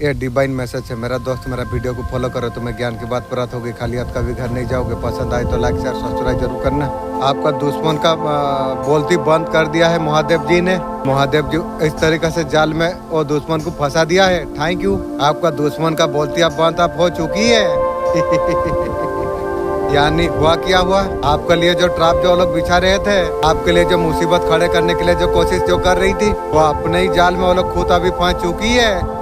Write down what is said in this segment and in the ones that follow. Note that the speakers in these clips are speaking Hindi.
ये डिवाइन मैसेज है मेरा दोस्त, मेरा वीडियो को फॉलो करो, तुम्हें ज्ञान की बात प्राप्त होगी, खाली हाथ कभी घर नहीं जाओगे। पसंद आए तो लाइक शेयर सब्सक्राइब जरूर करना। आपका दुश्मन का बोलती बंद कर दिया है महादेव जी ने। महादेव जी इस तरीके से जाल में वो दुश्मन को फंसा दिया है। Thank you. आपका दुश्मन का बोलती अब बंद अब हो चुकी है। यानी हुआ क्या हुआ, आपके लिए जो ट्रैप जो लोग बिछा रहे थे, आपके लिए जो मुसीबत खड़े करने के लिए जो कोशिश जो कर रही थी, वो अपने ही जाल में वो लोग खुद अभी फंस चुकी है।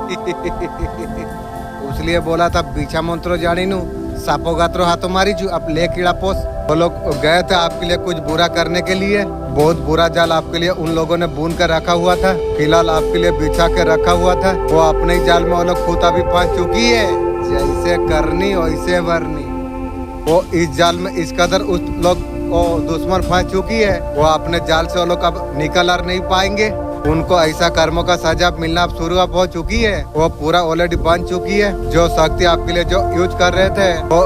इसलिए बोला था बिछा मंत्रो जानी नू सापो गात्रो हाथों मारी जू। अब ले कीड़ा पोस वो लोग गए थे आपके लिए कुछ बुरा करने के लिए। बहुत बुरा जाल आपके लिए उन लोगों ने बुन कर रखा हुआ था, फिलहाल आपके लिए बिछा के रखा हुआ था। वो अपने ही जाल में वो लोग खुद अभी फंस चुकी है। जैसे करनी वैसे भरनी। वो इस जाल में इस कदर उस लोग वो दुश्मन फंस चुकी है, वो अपने जाल से वो लोग अब निकल और नहीं पाएंगे। उनको ऐसा कर्मों का सजा मिलना अब शुरू हो चुकी है। वो पूरा ऑलरेडी बन चुकी है। जो शक्ति आपके लिए जो यूज कर रहे थे, वो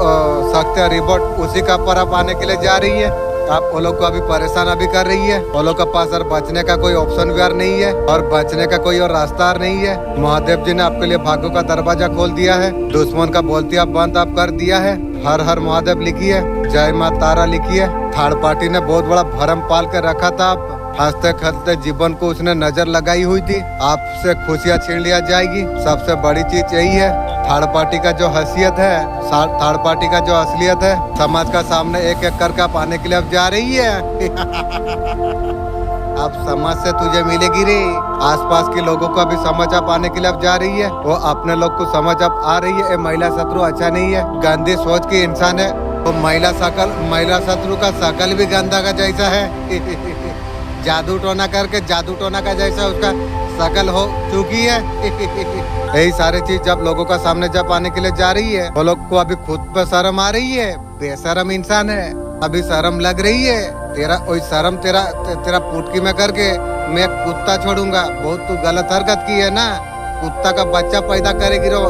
शक्ति रिपोर्ट उसी का पर आप आने के लिए जा रही है। आप वो लोग को अभी परेशान अभी कर रही है। वो लोग के पास और बचने का कोई ऑप्शन भी नहीं है और बचने का कोई और रास्ता नहीं है। महादेव जी ने आपके लिए भाग्यों का दरवाजा खोल दिया है। दुश्मन का बोलती आप बंद आप कर दिया है। हर हर महादेव लिखी है, जय माँ तारा लिखी है। थर्ड पार्टी ने बहुत बड़ा भरम पाल कर रखा था। आप हंसते खेलते जीवन को उसने नजर लगाई हुई थी। आपसे खुशियाँ छीन लिया जाएगी। सबसे बड़ी चीज यही है, थर्ड पार्टी का जो हैसियत है, थर्ड पार्टी का जो असलियत है, समाज का सामने एक एक करके पाने के लिए अब जा रही है। अब समाज से तुझे मिलेगी रे। आसपास के लोगों को अभी समझ अब आने के लिए अब जा रही है। वो अपने लोग को समझ अब आ रही है। ये महिला शत्रु अच्छा नहीं है, गंदी सोच की इंसान है। वो महिला शत्रु का शकल भी गंदा का जैसा है। जादू टोना करके जादू टोना का जैसा उसका शकल हो चुकी है। यही सारी चीज जब लोगों का सामने जब आने के लिए जा रही है, वो लोग को अभी खुद पे शर्म आ रही है। बेशरम इंसान है, अभी शर्म लग रही है। तेरा वही शर्म तेरा पुटकी में करके मैं कुत्ता छोड़ूंगा। बहुत तू गलत हरकत की है ना। कुत्ता का बच्चा पैदा करेगी रो।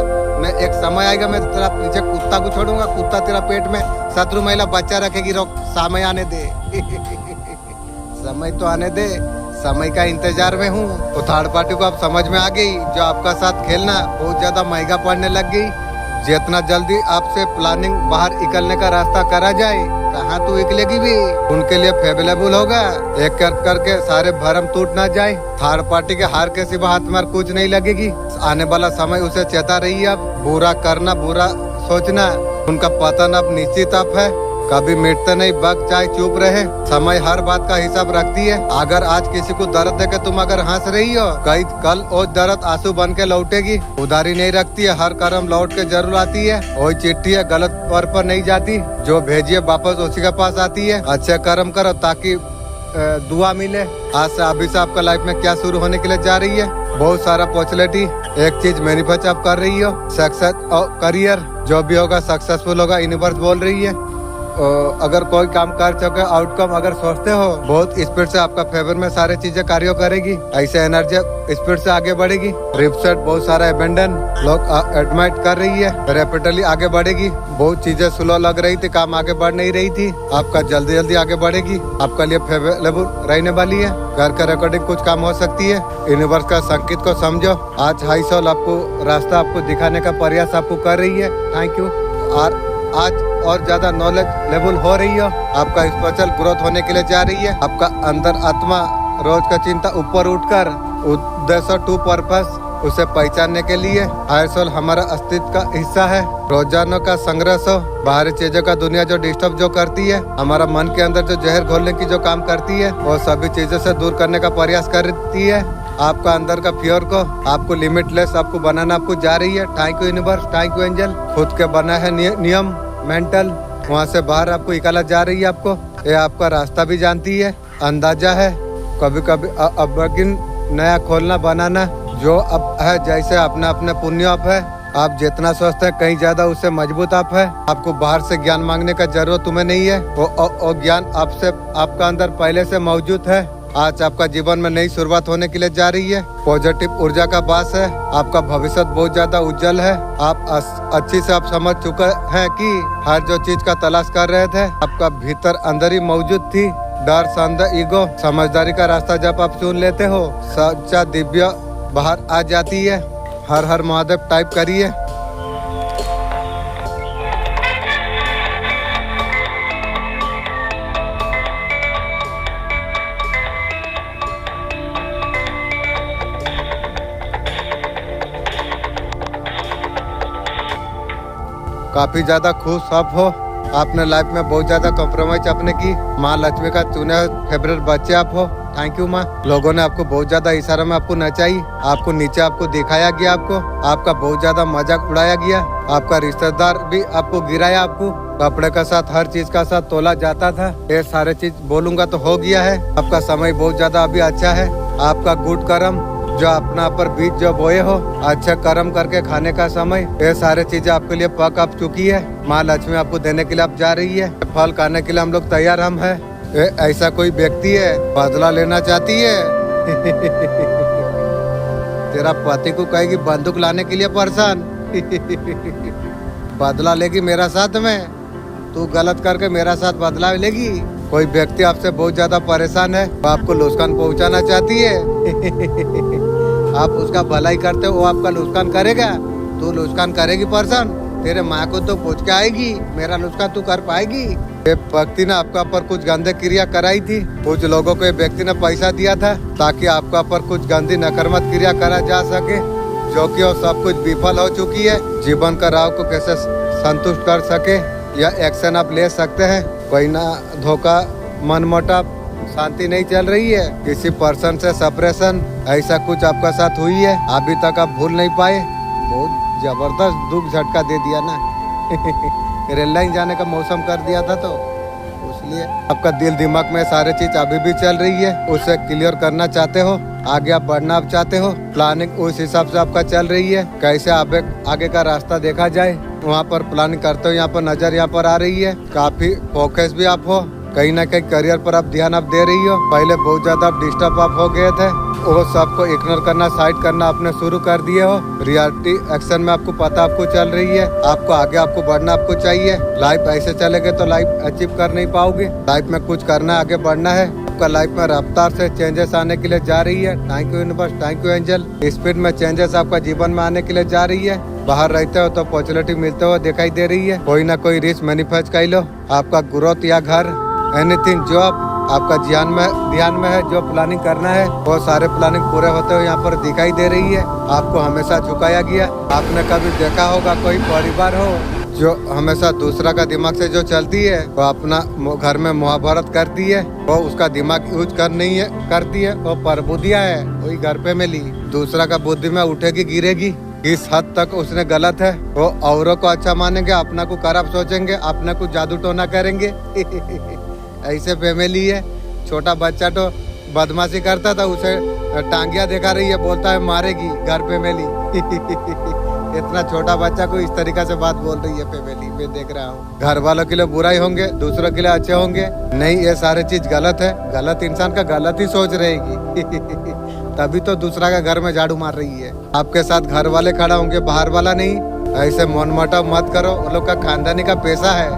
मैं एक समय आएगा, मैं तेरा पीछे कुत्ता को छोड़ूंगा। कुत्ता तेरा पेट में शत्रु महिला बच्चा रखेगी। रो समय आने दे। समय तो आने दे, समय का इंतजार में हूँ। तो थर्ड पार्टी को अब समझ में आ गई, जो आपका साथ खेलना बहुत ज्यादा महंगा पड़ने लग गई। जितना जल्दी आपसे प्लानिंग बाहर निकलने का रास्ता करा जाए, कहाँ तू निकलेगी भी उनके लिए फेवरेबल होगा। एक करके सारे भरम टूट ना जाए। थर्ड पार्टी के हार के सिवा हाथ में कुछ नहीं लगेगी। आने वाला समय उसे चेता रही है। अब बुरा करना, बुरा सोचना, उनका पतन अब निश्चित अब है। कभी मिटते नहीं, वक्त चाहे चुप रहे। समय हर बात का हिसाब रखती है। अगर आज किसी को दर्द देके तुम अगर हंस रही हो, कल वो दर्द आंसू बन के लौटेगी। उधारी नहीं रखती है, हर कर्म लौट के जरूर आती है। वही चिट्ठी है, गलत पर नहीं जाती। जो भेजिए वापस उसी के पास आती है। अच्छे कर्म करो ताकि दुआ मिले। आज से अभी से आपका लाइफ में क्या शुरू होने के लिए जा रही है, बहुत सारा अपॉर्चुनिटी। एक चीज मैनिफेस्ट आप कर रही हो, सक्सेस और करियर जो भी होगा सक्सेसफुल होगा। यूनिवर्स बोल रही है। अगर कोई काम कर चुके आउटकम अगर सोचते हो, बहुत स्पीड से आपका फेवर में सारी चीजें कार्य करेगी। ऐसे एनर्जी स्पीड से आगे बढ़ेगी। रिपसेट बहुत सारा एबेंडन लोग एडमाइट कर रही है। रेपिडली आगे बढ़ेगी। बहुत चीजें स्लो लग रही थी, काम आगे बढ़ नहीं रही थी, आपका जल्दी जल्दी आगे बढ़ेगी। आपका लिए फेवरेबल रहने वाली है। घर का रिकॉर्डिंग कुछ काम हो सकती है। यूनिवर्स का संकेत को समझो। आज हाई सोल आपको रास्ता आपको दिखाने का प्रयास आपको कर रही है। Thank you. और आज और ज्यादा नॉलेज लेवल हो रही हो। आपका स्पिरिचुअल ग्रोथ होने के लिए जा रही है। आपका अंदर आत्मा रोज का चिंता ऊपर उठकर उद्देश्य टू पर्पस उसे पहचानने के लिए। हायर सोल हमारा अस्तित्व का हिस्सा है। रोजाना का संघर्ष हो, बाहरी चीजों का दुनिया जो डिस्टर्ब जो करती है, हमारा मन के अंदर जो जहर घोलने की जो काम करती है, वो सभी चीजों से दूर करने का प्रयास करती है। आपका अंदर का फियर को आपको लिमिटलेस आपको बनाना आपको जा रही है। Thank you universe, thank you angel. खुद के बना है नियम मेंटल, वहाँ से बाहर आपको निकाला जा रही है। आपको ये आपका रास्ता भी जानती है, अंदाजा है। कभी कभी अब नया खोलना बनाना जो अब है, जैसे अपना अपने पुण्य आप है। आप जितना सोचते हैं कहीं ज्यादा उससे मजबूत आप है। आपको बाहर से ज्ञान मांगने का जरूरत तुम्हें नहीं है। वो ज्ञान आपसे आपका अंदर पहले से मौजूद है। आज आपका जीवन में नई शुरुआत होने के लिए जा रही है। पॉजिटिव ऊर्जा का वास है। आपका भविष्य बहुत ज्यादा उज्जवल है। आप अच्छी से आप समझ चुके हैं कि हर जो चीज का तलाश कर रहे थे, आपका भीतर अंदर ही मौजूद थी। डर, संदेह, ईगो, समझदारी का रास्ता जब आप चुन लेते हो, सच्चा दिव्य बाहर आ जाती है। हर हर महादेव टाइप करिए। काफी ज्यादा खुश आप हो, आपने लाइफ में बहुत ज्यादा कॉम्प्रोमाइज आपने की। माँ लक्ष्मी का चुने फेवरेट बच्चे आप हो। थैंक यू माँ। लोगों ने आपको बहुत ज्यादा इशारा में आपको नचाई, आपको नीचे आपको दिखाया गया, आपका बहुत ज्यादा मजाक उड़ाया गया, आपका रिश्तेदार भी आपको गिराया, आपको कपड़े का साथ हर चीज का साथ तोला जाता था। ये सारे चीज बोलूंगा तो हो गया है। आपका समय बहुत ज्यादा अभी अच्छा है। आपका गुड कर्म जो अपना पर बीज जो बोए हो, अच्छा कर्म करके खाने का समय, ये सारे चीजें आपके लिए पक आप चुकी है। माँ लक्ष्मी आपको देने के लिए आप जा रही है। फल खाने के लिए हम लोग तैयार हम है। ऐसा कोई व्यक्ति है बदला लेना चाहती है तेरा पति को कहेगी बंदूक लाने के लिए परेशान बदला लेगी मेरा साथ में, तू गलत करके मेरा साथ बदला लेगी। कोई व्यक्ति आपसे बहुत ज्यादा परेशान है, वो आपको नुकसान पहुंचाना चाहती है आप उसका भलाई करते हो, वो आपका नुकसान करेगा, तू नुकसान करेगी परेशान, तेरे माँ को तो पूछ के आएगी, मेरा नुकसान तू कर पाएगी। ये व्यक्ति ने आपका पर कुछ गंदे क्रिया कराई थी। कुछ लोगों को ये व्यक्ति ने पैसा दिया था ताकि आपका पर कुछ गंदी नकारात्मक क्रिया करा जा सके, जो कि वो सब कुछ विफल हो चुकी है। जीवन का राह को कैसे संतुष्ट कर सके या एक्शन आप ले सकते हैं। कोई ना धोखा, मनमुटाव, शांति नहीं चल रही है, किसी पर्सन से सेपरेशन, ऐसा कुछ आपका साथ हुई है, अभी तक आप भूल नहीं पाए। बहुत जबरदस्त दुख झटका दे दिया ना रेल लाइन जाने का मौसम कर दिया था, तो इसलिए आपका दिल दिमाग में सारे चीज अभी भी चल रही है। उसे क्लियर करना चाहते हो, आगे आप बढ़ना आप चाहते हो, प्लानिंग उस हिसाब से आपका चल रही है। कैसे आगे का रास्ता देखा जाए वहाँ पर प्लानिंग करते हो, यहाँ पर नजर यहाँ पर आ रही है। काफी फोकस भी आप हो, कहीं ना कहीं करियर पर आप ध्यान आप दे रही हो। पहले बहुत ज्यादा आप डिस्टर्ब आप हो गए थे, वो सबको इग्नोर करना, साइड करना आपने शुरू कर दिए हो। रियलिटी एक्शन में आपको पता आपको चल रही है, आपको आगे आपको बढ़ना आपको चाहिए। लाइफ ऐसे चलेगे तो लाइफ अचीव कर नहीं पाओगे। लाइफ में कुछ करना, आगे बढ़ना है। आपका लाइफ में रफ्तार से चेंजेस आने के लिए जा रही है। Thank you universe, thank you angel. Speed में चेंजेस आपका जीवन में आने के लिए जा रही है। बाहर रहते हो तो अपॉर्चुनिटी मिलते हुए दिखाई दे रही है। कोई ना कोई रिस्क मैनिफेस्ट कर लो। आपका ग्रोथ या घर, एनीथिंग जॉब आपका ध्यान में है, जो प्लानिंग करना है वो सारे प्लानिंग पूरे होते हुए यहाँ पर दिखाई दे रही है। आपको हमेशा झुकाया गया। आपने कभी देखा होगा कोई परिवार हो जो हमेशा दूसरा का दिमाग से जो चलती है, वो अपना घर में मुहावरत करती है, वो उसका दिमाग यूज करती है, वो परबुद्धिया है, वही घर पे मिली। दूसरा का बुद्धि में उठेगी गिरेगी। किस हद तक उसने गलत है, वो औरों को अच्छा मानेंगे, अपना को खराब सोचेंगे, अपना को जादू टोना करेंगे ऐसे फैमिली है। छोटा बच्चा तो बदमाशी करता था, उसे टांगिया दिखा रही है, बोलता है मारेगी घर पे फैमिली इतना छोटा बच्चा को इस तरीका से बात बोल रही है फैमिली में, देख रहा हूँ। घर वालों के लिए बुराई होंगे, दूसरों के लिए अच्छे होंगे। नहीं, ये सारे चीज गलत है। गलत इंसान का गलत ही सोच रहेगी तभी तो दूसरा का घर में झाड़ू मार रही है। आपके साथ घर वाले खड़ा होंगे, बाहर वाला नहीं। ऐसे मनमुटाव मत करो, वो लोग का खानदानी का पैसा है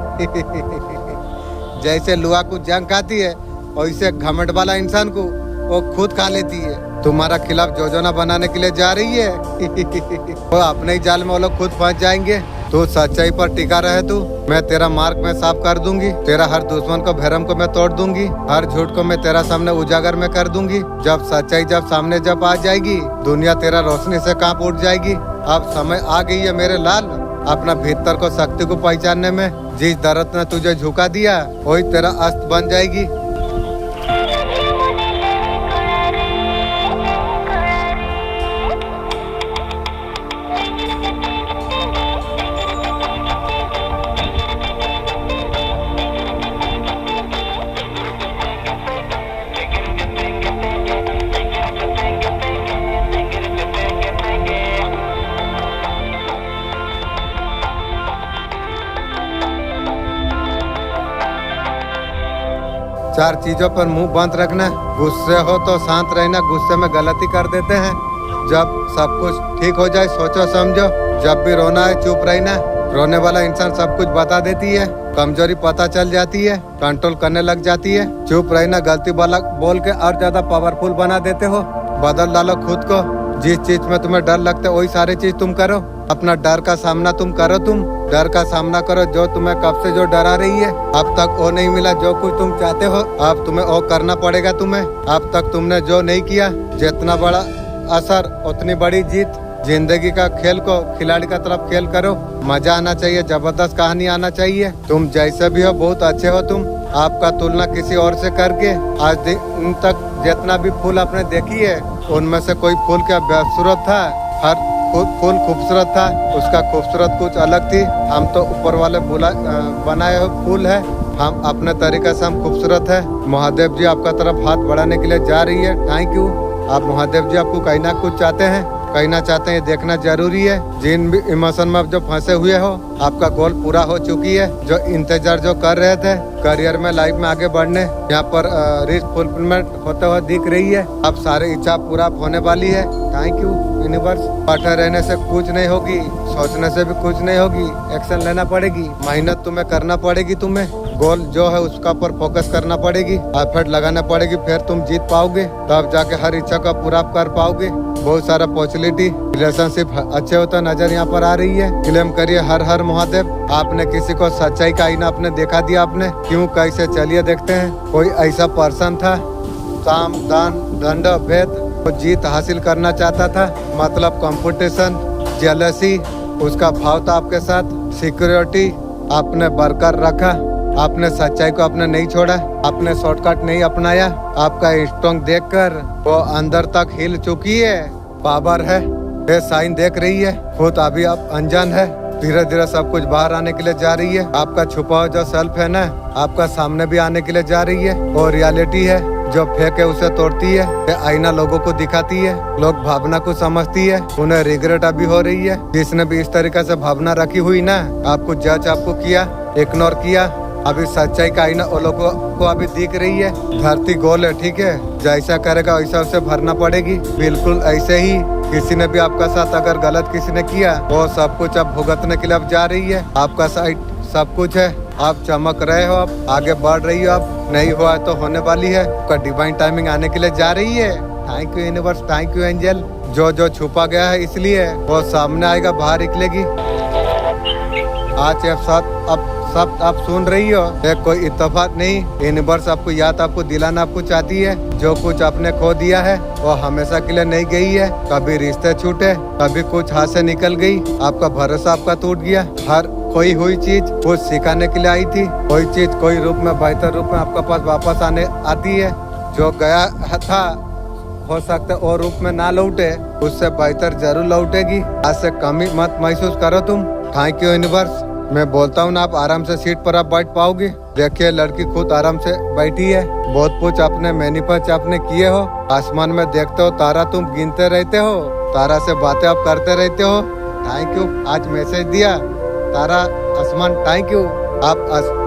जैसे लुआ को जंग खाती है, वैसे घमंड वाला इंसान को वो खुद खा लेती है। तुम्हारा खिलाफ योजना बनाने के लिए जा रही है वो अपने ही जाल में वो लोग खुद फंस जाएंगे। तू सच्चाई पर टिका रहे, तू मैं तेरा मार्ग में साफ कर दूंगी। तेरा हर दुश्मन को भरम को मैं तोड़ दूंगी, हर झूठ को मैं तेरा सामने उजागर में कर दूंगी। जब सच्चाई जब सामने जब आ जाएगी, दुनिया तेरा रोशनी से कांप उठ जाएगी। अब समय आ गई है मेरे लाल, अपना भीतर को शक्ति को पहचानने में। जिस दर्द ने तुझे झुका दिया वही तेरा अस्त बन जाएगी। चार चीजों पर मुंह बंद रखना। गुस्से हो तो शांत रहना, गुस्से में गलती कर देते हैं। जब सब कुछ ठीक हो जाए सोचो समझो। जब भी रोना है चुप रहना। रोने वाला इंसान सब कुछ बता देती है, कमजोरी पता चल जाती है, कंट्रोल करने लग जाती है। चुप रहना, गलती बोल के और ज्यादा पावरफुल बना देते हो। बदल डालो खुद को, जिस चीज में तुम्हें डर लगता है वही सारी चीज तुम करो। अपना डर का सामना तुम करो, तुम डर का सामना करो। जो तुम्हें कब से जो डरा रही है, अब तक वो नहीं मिला जो कुछ तुम चाहते हो, अब तुम्हें वो करना पड़ेगा तुम्हें। अब तक तुमने जो नहीं किया, जितना बड़ा असर उतनी बड़ी जीत। जिंदगी का खेल को खिलाड़ी का तरफ खेल करो, मजा आना चाहिए, जबरदस्त कहानी आना चाहिए। तुम जैसे भी हो बहुत अच्छे हो तुम। आपका तुलना किसी और से करके आज दिन तक जितना भी फूल आपने देखी है उनमें से कोई फूल क्या खूबसूरत था? हर फूल खूबसूरत था, उसका खूबसूरत कुछ अलग थी। हम तो ऊपर वाले बनाए हुए फूल है, हम अपने तरीके से हम खूबसूरत है। महादेव जी आपका तरफ हाथ बढ़ाने के लिए जा रही है। Thank you. आप महादेव जी आपको कहीं ना कुछ चाहते हैं, कहना चाहते हैं, ये देखना जरूरी है। जिन भी इमोशन में आप जो फंसे हुए हो, आपका गोल पूरा हो चुकी है। जो इंतजार जो कर रहे थे करियर में, लाइफ में आगे बढ़ने, यहाँ पर रिच फुलफिलमेंट होते हुए दिख रही है। अब सारी इच्छा पूरा होने वाली है। Thank you universe. बैठे रहने से कुछ नहीं होगी, सोचने से भी कुछ नहीं होगी, एक्शन लेना पड़ेगी, मेहनत तुम्हें करना पड़ेगी। तुम्हें गोल जो है उसका पर फोकस करना पड़ेगी, एफर्ट लगाना पड़ेगी, फिर तुम जीत पाओगे। तब जाके हर इच्छा का पूरा कर पाओगे। बहुत सारा पॉजिटिविटी, रिलेशनशिप अच्छे होता नजर यहाँ पर आ रही है। क्लेम करिए हर हर महादेव। आपने किसी को सच्चाई का आईना आपने दिखा दिया। आपने क्यों कैसे, चलिए देखते हैं। कोई ऐसा पर्सन था, साम दान दंड भेद, वो जीत हासिल करना चाहता था, मतलब कंपटीशन, जेलसी, उसका भाव था आपके साथ। सिक्योरिटी आपने बरकरार रखा, आपने सच्चाई को आपने नहीं छोड़ा, आपने शॉर्टकट नहीं अपनाया। आपका स्ट्रॉन्ग देखकर वो अंदर तक हिल चुकी है। पावर है, ये साइन देख रही है। खुद अभी आप अनजान है, धीरे धीरे सब कुछ बाहर आने के लिए जा रही है। आपका छुपा हुआ जो सेल्फ है ना, आपका सामने भी आने के लिए जा रही है। और रियलिटी है जो फेक है उसे तोड़ती है। ये आईना लोगों को दिखाती है, लोग भावना को समझती है, उन्हें रिग्रेट अभी हो रही है। जिसने भी इस तरीके से भावना रखी हुई ना, आपको जज आपको किया, इग्नोर किया, अभी सच्चाई का आईना वो लोगों को अभी दिख रही है। धरती गोल है, ठीक है, जैसा करेगा वैसा उसे भरना पड़ेगी। बिल्कुल ऐसे ही किसी ने भी आपका साथ अगर गलत किसी ने किया, वो सब कुछ अब भुगतने के लिए अब जा रही है। आपका साइड सब कुछ है, आप चमक रहे हो, आप आगे बढ़ रही हो। आप नहीं हुआ तो होने वाली है, आपका डिवाइन टाइमिंग आने के लिए जा रही है। Thank you universe, thank you angel. जो जो छुपा गया है इसलिए वो सामने आएगा, बाहर निकलेगी। आज अब सब आप सुन रही हो, एक कोई इत्तेफाक नहीं। यूनिवर्स आपको याद आपको दिलाना आपको चाहती है। जो कुछ आपने खो दिया है वो हमेशा के लिए नहीं गई है। कभी रिश्ते छूटे, कभी कुछ हाथ से निकल गई, आपका भरोसा आपका टूट गया। हर खोई हुई चीज कुछ सिखाने के लिए आई थी। कोई चीज कोई रूप में, बेहतर रूप में आपका पास वापस आती है। जो गया था हो सकता है और रूप में ना लौटे, उससे बेहतर जरूर लौटेगी। आज से कमी मत महसूस करो तुम। Thank you universe. मैं बोलता हूँ ना, आप आराम से सीट पर आप बैठ पाओगे। देखिए लड़की खुद आराम से बैठी है। बहुत कुछ अपने मैनिफेस्ट आपने किए हो। आसमान में देखते हो तारा, तुम गिनते रहते हो, तारा से बातें आप करते रहते हो। थैंक यू, आज मैसेज दिया तारा आसमान, थैंक यू। आप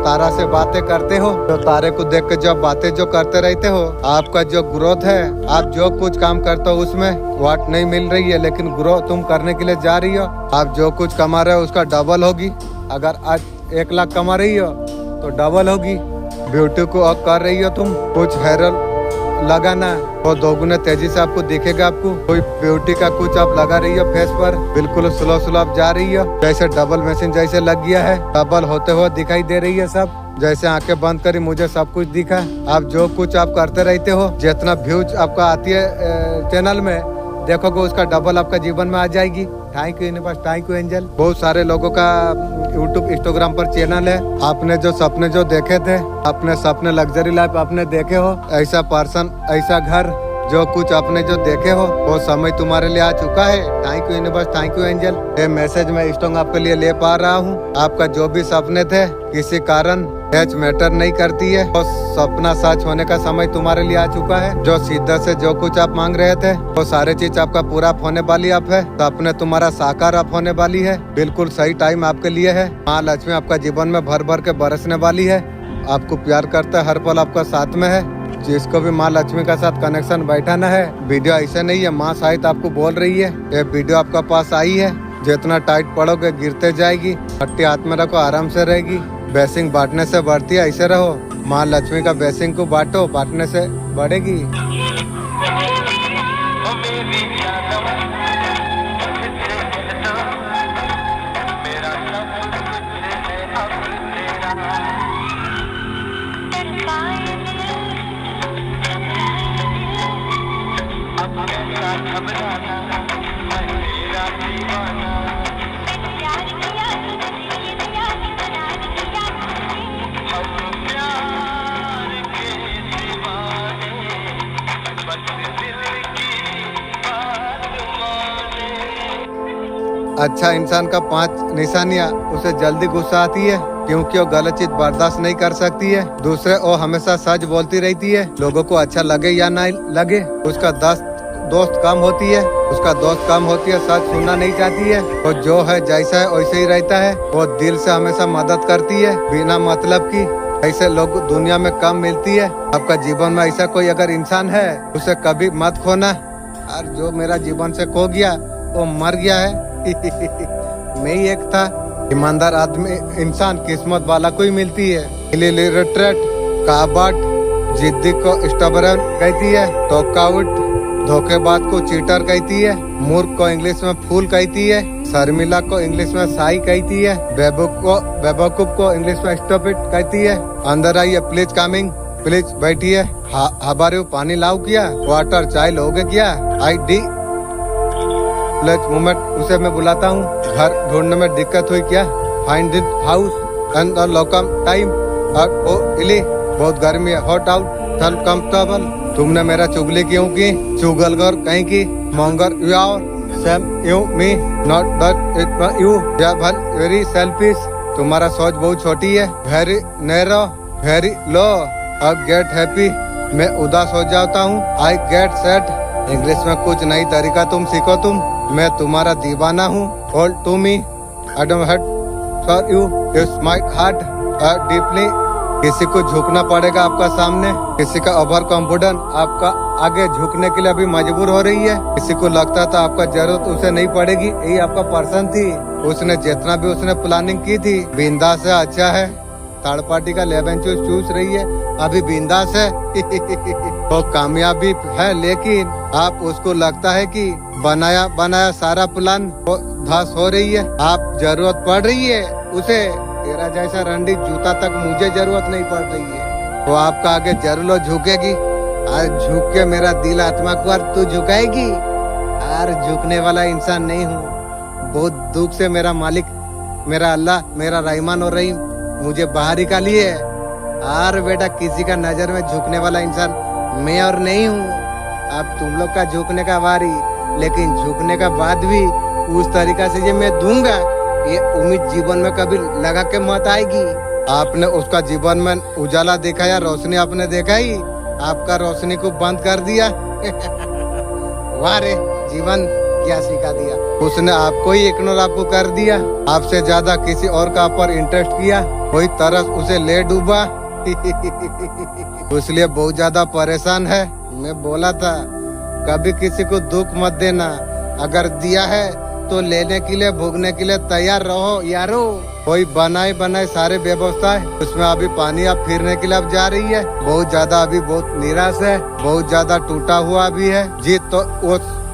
तारा से बातें करते हो, तो तारे को देख के जो बातें जो करते रहते हो, आपका जो ग्रोथ है, आप जो कुछ काम करते हो उसमें वाट नहीं मिल रही है, लेकिन ग्रो तुम करने के लिए जा रही हो। आप जो कुछ कमा रहे हो उसका डबल होगी। अगर आज 1 लाख कमा रही हो तो डबल होगी। ब्यूटी को अब कर रही हो तुम, कुछ हेयर लगाना वो दोगुने तेजी से आपको दिखेगा। आपको कोई ब्यूटी का कुछ आप लगा रही हो फेस पर, बिल्कुल स्लो स्लो आप जा रही हो, जैसे डबल मशीन जैसे लग गया है। डबल होते हुए दिखाई दे रही है सब, जैसे आंखें बंद करी मुझे सब कुछ दिखा। आप जो कुछ आप करते रहते हो, जितना व्यूज आपका आती है चैनल में, देखोगे उसका डबल आपका जीवन में आ जाएगी। Thank you universe, thank you angel. बहुत सारे लोगों का यूट्यूब इंस्टाग्राम पर चैनल है। आपने जो सपने जो देखे थे, अपने सपने लग्जरी लाइफ आपने देखे हो, ऐसा पर्सन, ऐसा घर, जो कुछ आपने जो देखे हो वो समय तुम्हारे लिए आ चुका है। Thank you universe, thank you angel. ये मैसेज मैं स्ट्रॉन्ग आपके लिए ले पा रहा हूँ। आपका जो भी सपने थे किसी कारण एज मैटर नहीं करती है, वो सपना सच होने का समय तुम्हारे लिए आ चुका है। जो सीधा से जो कुछ आप मांग रहे थे वो सारे चीज आपका पूरा होने वाली आप है। सपने तुम्हारा साकार आप होने वाली है। बिल्कुल सही टाइम आपके लिए है। माँ लक्ष्मी आपका जीवन में भर भर के बरसने वाली है। आपको प्यार करता है, हर पल आपका साथ में है। जिसको भी माँ लक्ष्मी का साथ कनेक्शन बैठाना है, वीडियो ऐसे नहीं है माँ शायद आपको बोल रही है, ये वीडियो आपका पास आई है। जितना टाइट पड़ोगे गिरते जाएगी। हट्टी हाथ में रखो, आराम से रहेगी। ब्लेसिंग बांटने से बढ़ती है, ऐसे रहो। माँ लक्ष्मी का ब्लेसिंग को बांटो, बांटने से बढ़ेगी। अच्छा इंसान का 5 निशानियाँ उसे जल्दी गुस्सा आती है क्योंकि वो गलत चीज बर्दाश्त नहीं कर सकती है। दूसरे वो हमेशा सच बोलती रहती है, लोगों को अच्छा लगे या ना लगे। उसका दोस्त कम होती है, सच सुनना नहीं चाहती है। वो जो है जैसा है वैसे ही रहता है। वो दिल से हमेशा मदद करती है बिना मतलब की। ऐसे लोग दुनिया में कम मिलती है। आपका जीवन में ऐसा कोई अगर इंसान है उसे कभी मत खोना। और जो मेरा जीवन से खो गया वो मर गया है। मैं ही एक था। ईमानदार आदमी इंसान किस्मत वाला को ही मिलती है। इलिटरेट काबाट जिद्दी को स्टबरन कहती है। टॉकआउट धोखेबाज को चीटर कहती है। मूर्ख को इंग्लिश में फूल कहती है। शर्मिला को इंग्लिश में साई कहती है। बेवकूफ को इंग्लिश में स्टूपिड कहती है। अंदर आइए प्लीज कमिंग, प्लीज बैठिए। हमारे पानी लाओ क्या, वाटर चाय लोगे क्या, ID प्लीज मोमेंट उसे मैं बुलाता हूँ। घर ढूंढने में दिक्कत हुई क्या, find this house and the लोकम टाइम। ओ इली बहुत गर्मी है, हॉट आउट थल कंफर्टेबल। तुमने मेरा चुगली क्यों की, चुगलगर कहीं की, मंगर you are same you me not that it you या भल वेरी सेल्फिश। तुम्हारा सोच बहुत छोटी है, वेरी नैरो वेरी लो। अब गेट हैप्पी, मैं उदास हो जाता हूँ। I get sad. इंग्लिश में कुछ नई तरीका तुम सीखो। मैं तुम्हारा दीवाना हूँ। Hold to me, I don't hurt for you, it's my heart deeply. किसी को झुकना पड़ेगा आपका सामने। किसी का ओवर कॉन्फिडेंस आपका आगे झुकने के लिए अभी मजबूर हो रही है। किसी को लगता था आपका जरूरत उसे नहीं पड़ेगी, यही आपका पर्सन थी। उसने जितना भी उसने प्लानिंग की थी बिंदास है, अच्छा है। थर्ड पार्टी का लेवन चूस रही है, अभी बिंदास है। वो कामयाबी है, लेकिन आप उसको लगता है कि बनाया सारा प्लान वो धस हो रही है। आप जरूरत पड़ रही है उसे। तेरा जैसा रंडी जूता तक मुझे जरूरत नहीं पड़ रही है। वो आपका आगे जरूर झुकेगी। आज झुक के मेरा दिल आत्मा को तू झुकाएगी। यार झुकने वाला इंसान नहीं हूँ। बहुत दुख से मेरा मालिक, मेरा अल्लाह, मेरा रहमान और रहीम मुझे बाहर निकाली है। यार बेटा किसी का नजर में झुकने वाला इंसान मैं और नहीं हूँ। अब तुम लोग का झुकने का बारी, लेकिन झुकने का बाद भी उस तरीका से जो मैं दूंगा ये उम्मीद जीवन में कभी लगा के मत आएगी। आपने उसका जीवन में उजाला देखा या रोशनी आपने देखा ही, आपका रोशनी को बंद कर दिया। वाह रे जीवन क्या सिखा दिया। उसने आपको ही इग्नोर आपको कर दिया। आपसे ज्यादा किसी और का पर इंटरेस्ट किया, कोई तरस उसे ले डूबा। इसलिए बहुत ज्यादा परेशान है। मैं बोला था कभी किसी को दुख मत देना, अगर दिया है तो लेने के लिए भोगने के लिए तैयार रहो यारो। कोई बनाए सारे व्यवस्था है, उसमें अभी पानी अब फिरने के लिए अब जा रही है। बहुत ज्यादा अभी बहुत निराश है, बहुत ज्यादा टूटा हुआ भी है। जीत तो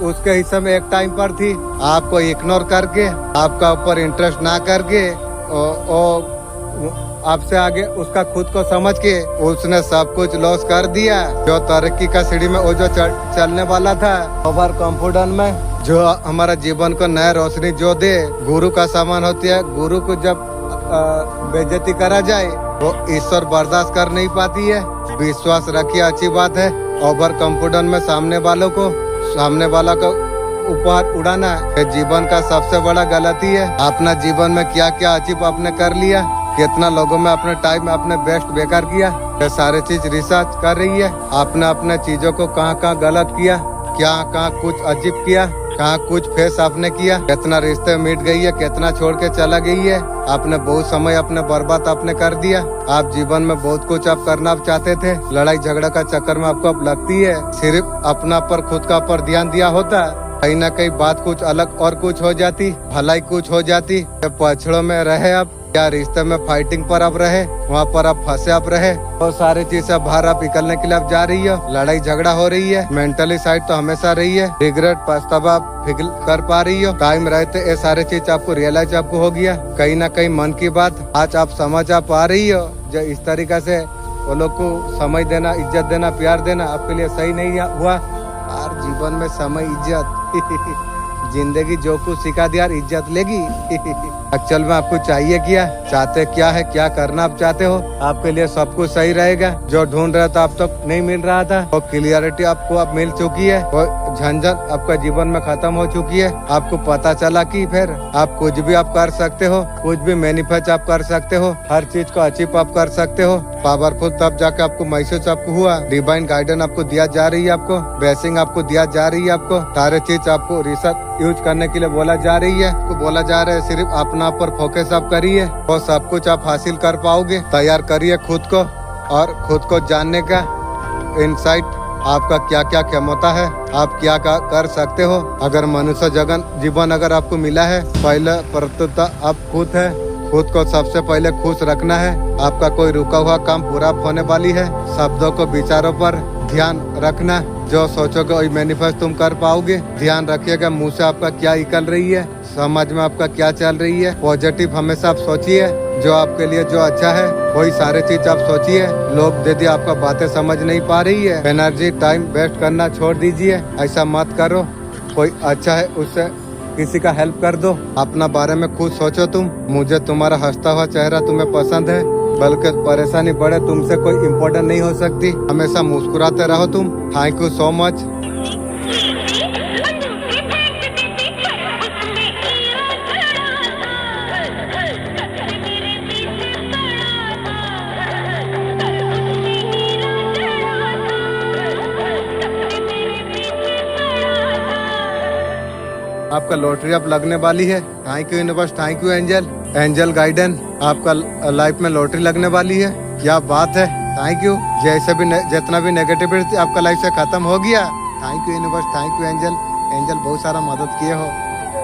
उसके हिस्से में एक टाइम पर थी। आपको इग्नोर करके, आपका ऊपर इंटरेस्ट ना करके, आपसे आगे उसका खुद को समझ के उसने सब कुछ लॉस कर दिया। जो तरक्की का सीढ़ी में वो जो चलने वाला था ओवर कॉन्फिडेंस में, जो हमारा जीवन को नया रोशनी जो दे, गुरु का समान होती है। गुरु को जब बेइज्जती करा जाए वो ईश्वर बर्दाश्त कर नहीं पाती है। विश्वास रखिए, अच्छी बात है। ओवर कॉन्फिडेंस में सामने वाला को उपहार उड़ाना है जीवन का सबसे बड़ा गलती है। अपना जीवन में क्या क्या अचीव आपने कर लिया, कितना लोगों में अपने टाइम में अपने बेस्ट बेकार किया, ये सारे चीज रिसर्च कर रही है। आपने अपने चीजों को कहाँ गलत किया, कहाँ कुछ अजीब किया, कहाँ कुछ फेस आपने किया, कितना रिश्ते मिट गई है, कितना छोड़ के चला गई है। आपने बहुत समय अपने बर्बाद आपने कर दिया। आप जीवन में बहुत कुछ आप करना चाहते थे, लड़ाई झगड़ा का चक्कर में आपको अब लगती है सिर्फ अपना पर खुद का पर ध्यान दिया होता, कहीं ना कहीं बात कुछ अलग और कुछ हो जाती, भलाई कुछ हो जाती। पछड़ों में रहे आप, क्या रिश्ते में फाइटिंग पर आप रहे, वहाँ पर आप फंसे आप रहे। तो सारी चीज से बाहर आप निकलने के लिए आप जा रही हो। लड़ाई झगड़ा हो रही है, मेंटली साइड तो हमेशा रही है। रिग्रेट पछतावा आप फील कर पा रही हो। टाइम रहते ये सारे चीज आपको रियलाइज आपको हो गया। कहीं ना कहीं मन की बात आज आप समझ आ पा रही हो। जो इस तरीका से वो लोग को समय देना, इज्जत देना, प्यार देना आपके लिए सही नहीं हुआ। और जीवन में समय, इज्जत जिंदगी जो कुछ सिखा दिया इज्जत लेगी। एक्चुअल में आपको चाहिए क्या, चाहते क्या है, क्या करना आप चाहते हो, आपके लिए सब कुछ सही रहेगा। जो ढूंढ रहा था अब तक नहीं मिल रहा था, वो क्लियरिटी आपको अब मिल चुकी है। वो झंझट आपका जीवन में खत्म हो चुकी है। आपको पता चला कि फिर आप कुछ भी आप कर सकते हो, कुछ भी मैनिफेस्ट आप कर सकते हो, हर चीज को अचीव आप कर सकते हो। पावरफुल तब जाके आपको महसूस आपको हुआ, डिवाइन गाइडेंस आपको दिया जा रही है, आपको ब्लेसिंग आपको दिया जा रही है, आपको सारे चीज आपको रिसर्च यूज करने के लिए बोला जा रही है। आपको बोला जा रहा है सिर्फ अपना पर फोकस आप करिए और सब कुछ आप हासिल कर पाओगे। तैयार करिए खुद को और खुद को जानने का इंसाइट, आपका क्या क्या क्षमता है, आप क्या क्या कर सकते हो। अगर मनुष्य जीवन अगर आपको मिला है, पहले प्रत्युता आप खुद है। खुद को सबसे पहले खुश रखना है। आपका कोई रुका हुआ काम पूरा होने वाली है। शब्दों को विचारों पर ध्यान रखना, जो सोचोगे वही मैनिफेस्ट तुम कर पाओगे। ध्यान रखिएगा मुंह से आपका क्या निकल रही है, समाज में आपका क्या चल रही है। पॉजिटिव हमेशा आप सोचिए, जो आपके लिए जो अच्छा है वही सारे चीज आप सोचिए। लोग यदि आपका बातें समझ नहीं पा रही है, एनर्जी टाइम वेस्ट करना छोड़ दीजिए, ऐसा मत करो। कोई अच्छा है उससे किसी का हेल्प कर दो। अपना बारे में खुद सोचो तुम, मुझे तुम्हारा हंसता हुआ चेहरा तुम्हें पसंद है, बल्कि परेशानी बढ़े तुमसे कोई इम्पोर्टेंट नहीं हो सकती। हमेशा मुस्कुराते रहो तुम। Thank you so much. आपका लॉटरी अब लगने वाली है। Thank you universe, thank you angel guidance. आपका लाइफ में लॉटरी लगने वाली है। क्या बात है, थैंक यू। जैसे भी जितना भी नेगेटिविटी आपका लाइफ से खत्म हो गया। Thank you universe, thank you angel बहुत सारा मदद किए हो।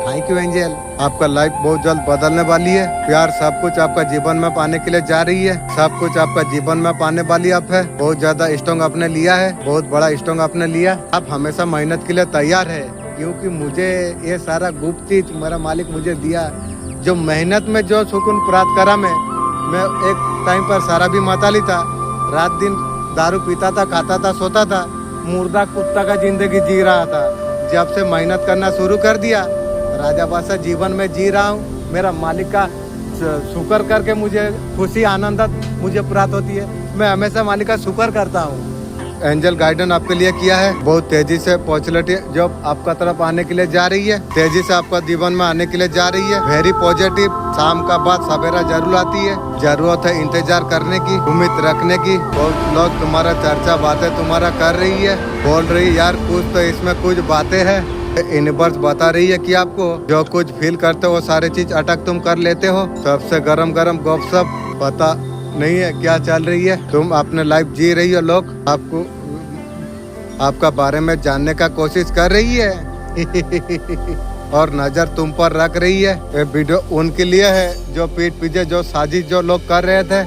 Thank you angel. आपका लाइफ बहुत जल्द बदलने वाली है। प्यार सब कुछ आपका जीवन में पाने के लिए जा रही है। सब कुछ आपका जीवन में पाने वाली आप है। बहुत ज्यादा स्ट्रॉन्ग आपने लिया है, बहुत बड़ा स्ट्रॉन्ग आपने लिया। आप हमेशा मेहनत के लिए तैयार है, क्योंकि मुझे ये सारा गुप्त चीज मेरा मालिक मुझे दिया। जो मेहनत में जो सुकून प्राप्त करा मैं एक टाइम पर सारा भी माताली था, रात दिन दारू पीता था, खाता था, सोता था, मुर्दा कुत्ता का जिंदगी जी रहा था। जब से मेहनत करना शुरू कर दिया, राजा बादशाह जीवन में जी रहा हूँ। मेरा मालिक का शुक्र करके मुझे खुशी आनंद मुझे प्राप्त होती है। मैं हमेशा मालिक का शुक्र करता हूँ। एंजल गाइडेंस आपके लिए किया है। बहुत तेजी से अपॉर्चुनिटी जॉब आपका तरफ आने के लिए जा रही है, तेजी से आपका जीवन में आने के लिए जा रही है। Very positive. शाम का बाद सवेरा जरूर आती है। जरूरत है इंतजार करने की, उम्मीद रखने की। बहुत लोग तुम्हारा चर्चा बातें तुम्हारा कर रही है, बोल रही यार कुछ तो इसमें कुछ बातें है। यूनिवर्स बता रही है कि आपको जो कुछ फील करते हो वो सारे चीज अटक तुम कर लेते हो। सबसे गरम गपशप पता नहीं है क्या चल रही है, तुम अपने लाइफ जी रही हो। लोग आपको आपका बारे में जानने का कोशिश कर रही है और नजर तुम पर रख रही है। ये वीडियो उनके लिए है जो पीठ पीछे जो साजिश जो लोग कर रहे थे,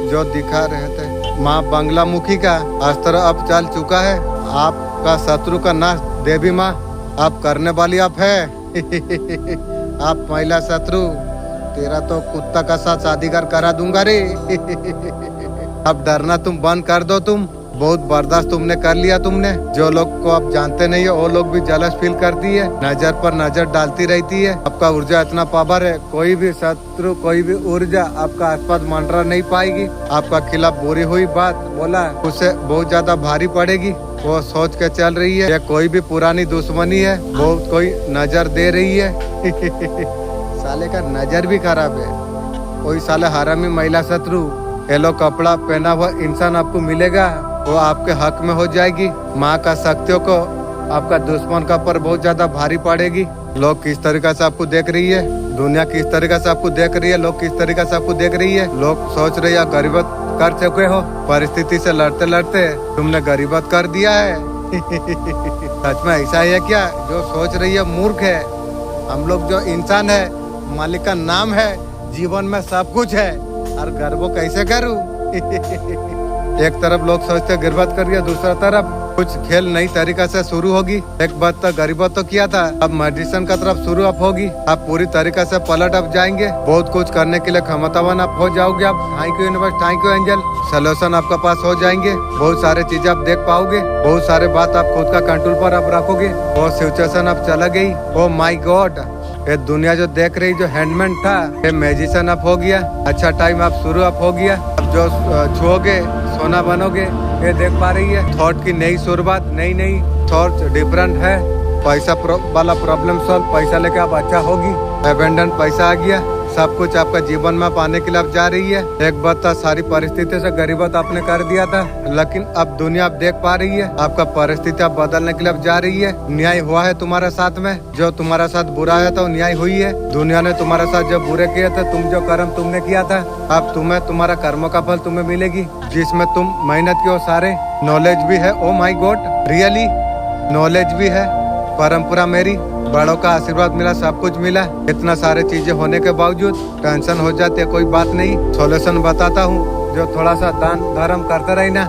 जो दिखा रहे थे। माँ बंगला मुखी का अस्त्र अब चल चुका है। आपका शत्रु का नाश देवी माँ आप करने वाली आप है आप महिला शत्रु, तेरा तो कुत्ता का साथ शादी करा दूंगा रे अब डरना तुम बंद कर दो। तुम बहुत बर्दाश्त तुमने कर लिया। तुमने जो लोग को आप जानते नहीं हो वो लोग भी जलस फील करती है, नजर पर नजर डालती रहती है। आपका ऊर्जा इतना पावर है, कोई भी शत्रु कोई भी ऊर्जा आपका आसपास मंडरा नहीं पाएगी। आपका खिलाफ बुरी हुई बात बोला उसे बहुत ज्यादा भारी पड़ेगी। वो सोच के चल रही है ये कोई भी पुरानी दुश्मनी है, बहुत कोई नजर दे रही है साले का नजर भी खराब है। कोई साले हरामी महिला शत्रु येलो कपड़ा पहना हुआ इंसान आपको मिलेगा, वो आपके हक में हो जाएगी। माँ का शक्तियों को आपका दुश्मन का पर बहुत ज्यादा भारी पड़ेगी। लोग किस तरीके से आपको देख रही है, दुनिया किस तरीके से आपको देख रही है, लोग किस तरीके से आपको देख रही है। लोग सोच रहे हैं गरीबत कर चुके हो, परिस्थिति से लड़ते लड़ते तुमने गरीबत कर दिया है सच में ऐसा है क्या? जो सोच रही है मूर्ख है। हम लोग जो इंसान है, मालिक का नाम है, जीवन में सब कुछ है, और गर्व कैसे करूं एक तरफ लोग सोचते गिरबत कर दिया, दूसरा तरफ कुछ खेल नई तरीका से शुरू होगी। एक बात तो गरीबत तो किया था, अब मेडिसिन का तरफ शुरू अब होगी। आप पूरी तरीके से पलट अब जाएंगे, बहुत कुछ करने के लिए क्षमतावान आप हो जाओगे। आप thank you universe, thank you angel. Solution आपके पास हो जाएंगे, बहुत सारे चीजें आप देख पाओगे, बहुत सारे बात आप खुद का कंट्रोल पर आप रखोगे। वो सिचुएशन अब चला गई। ओ माई गॉड, ये दुनिया जो देख रही जो हैंडमैन था ये मैजिशियन अप हो गया। अच्छा टाइम आप शुरू अप हो गया। अब जो छुओगे सोना बनोगे, ये देख पा रही है। थॉट की नई शुरुआत, नई थॉट डिफरेंट है। वाला प्रॉब्लम सॉल्व, पैसा लेके आप अच्छा होगी। अबेंडेंट पैसा आ गया, सब कुछ आपका जीवन में पाने के लिए आप जा रही है। एक बात था, सारी परिस्थिति से गरीबत आपने कर दिया था, लेकिन अब दुनिया आप देख पा रही है, आपका परिस्थिति आप बदलने के लिए अब जा रही है। न्याय हुआ है तुम्हारे साथ में, जो तुम्हारा साथ बुरा है तो न्याय हुई है। दुनिया ने तुम्हारे साथ जो बुरे किए थे, तुम जो कर्म तुमने किया था, अब तुम्हें तुम्हारा कर्मों का फल तुम्हें मिलेगी, जिसमें तुम मेहनत की हो सारे। नॉलेज भी है, ओ माई गॉड रियली नॉलेज भी है। परंपरा मेरी, बड़ों का आशीर्वाद मिला, सब कुछ मिला। इतना सारे चीजें होने के बावजूद टेंशन हो जाती है, कोई बात नहीं, सॉल्यूशन बताता हूँ। जो थोड़ा सा दान धर्म करते रही ना,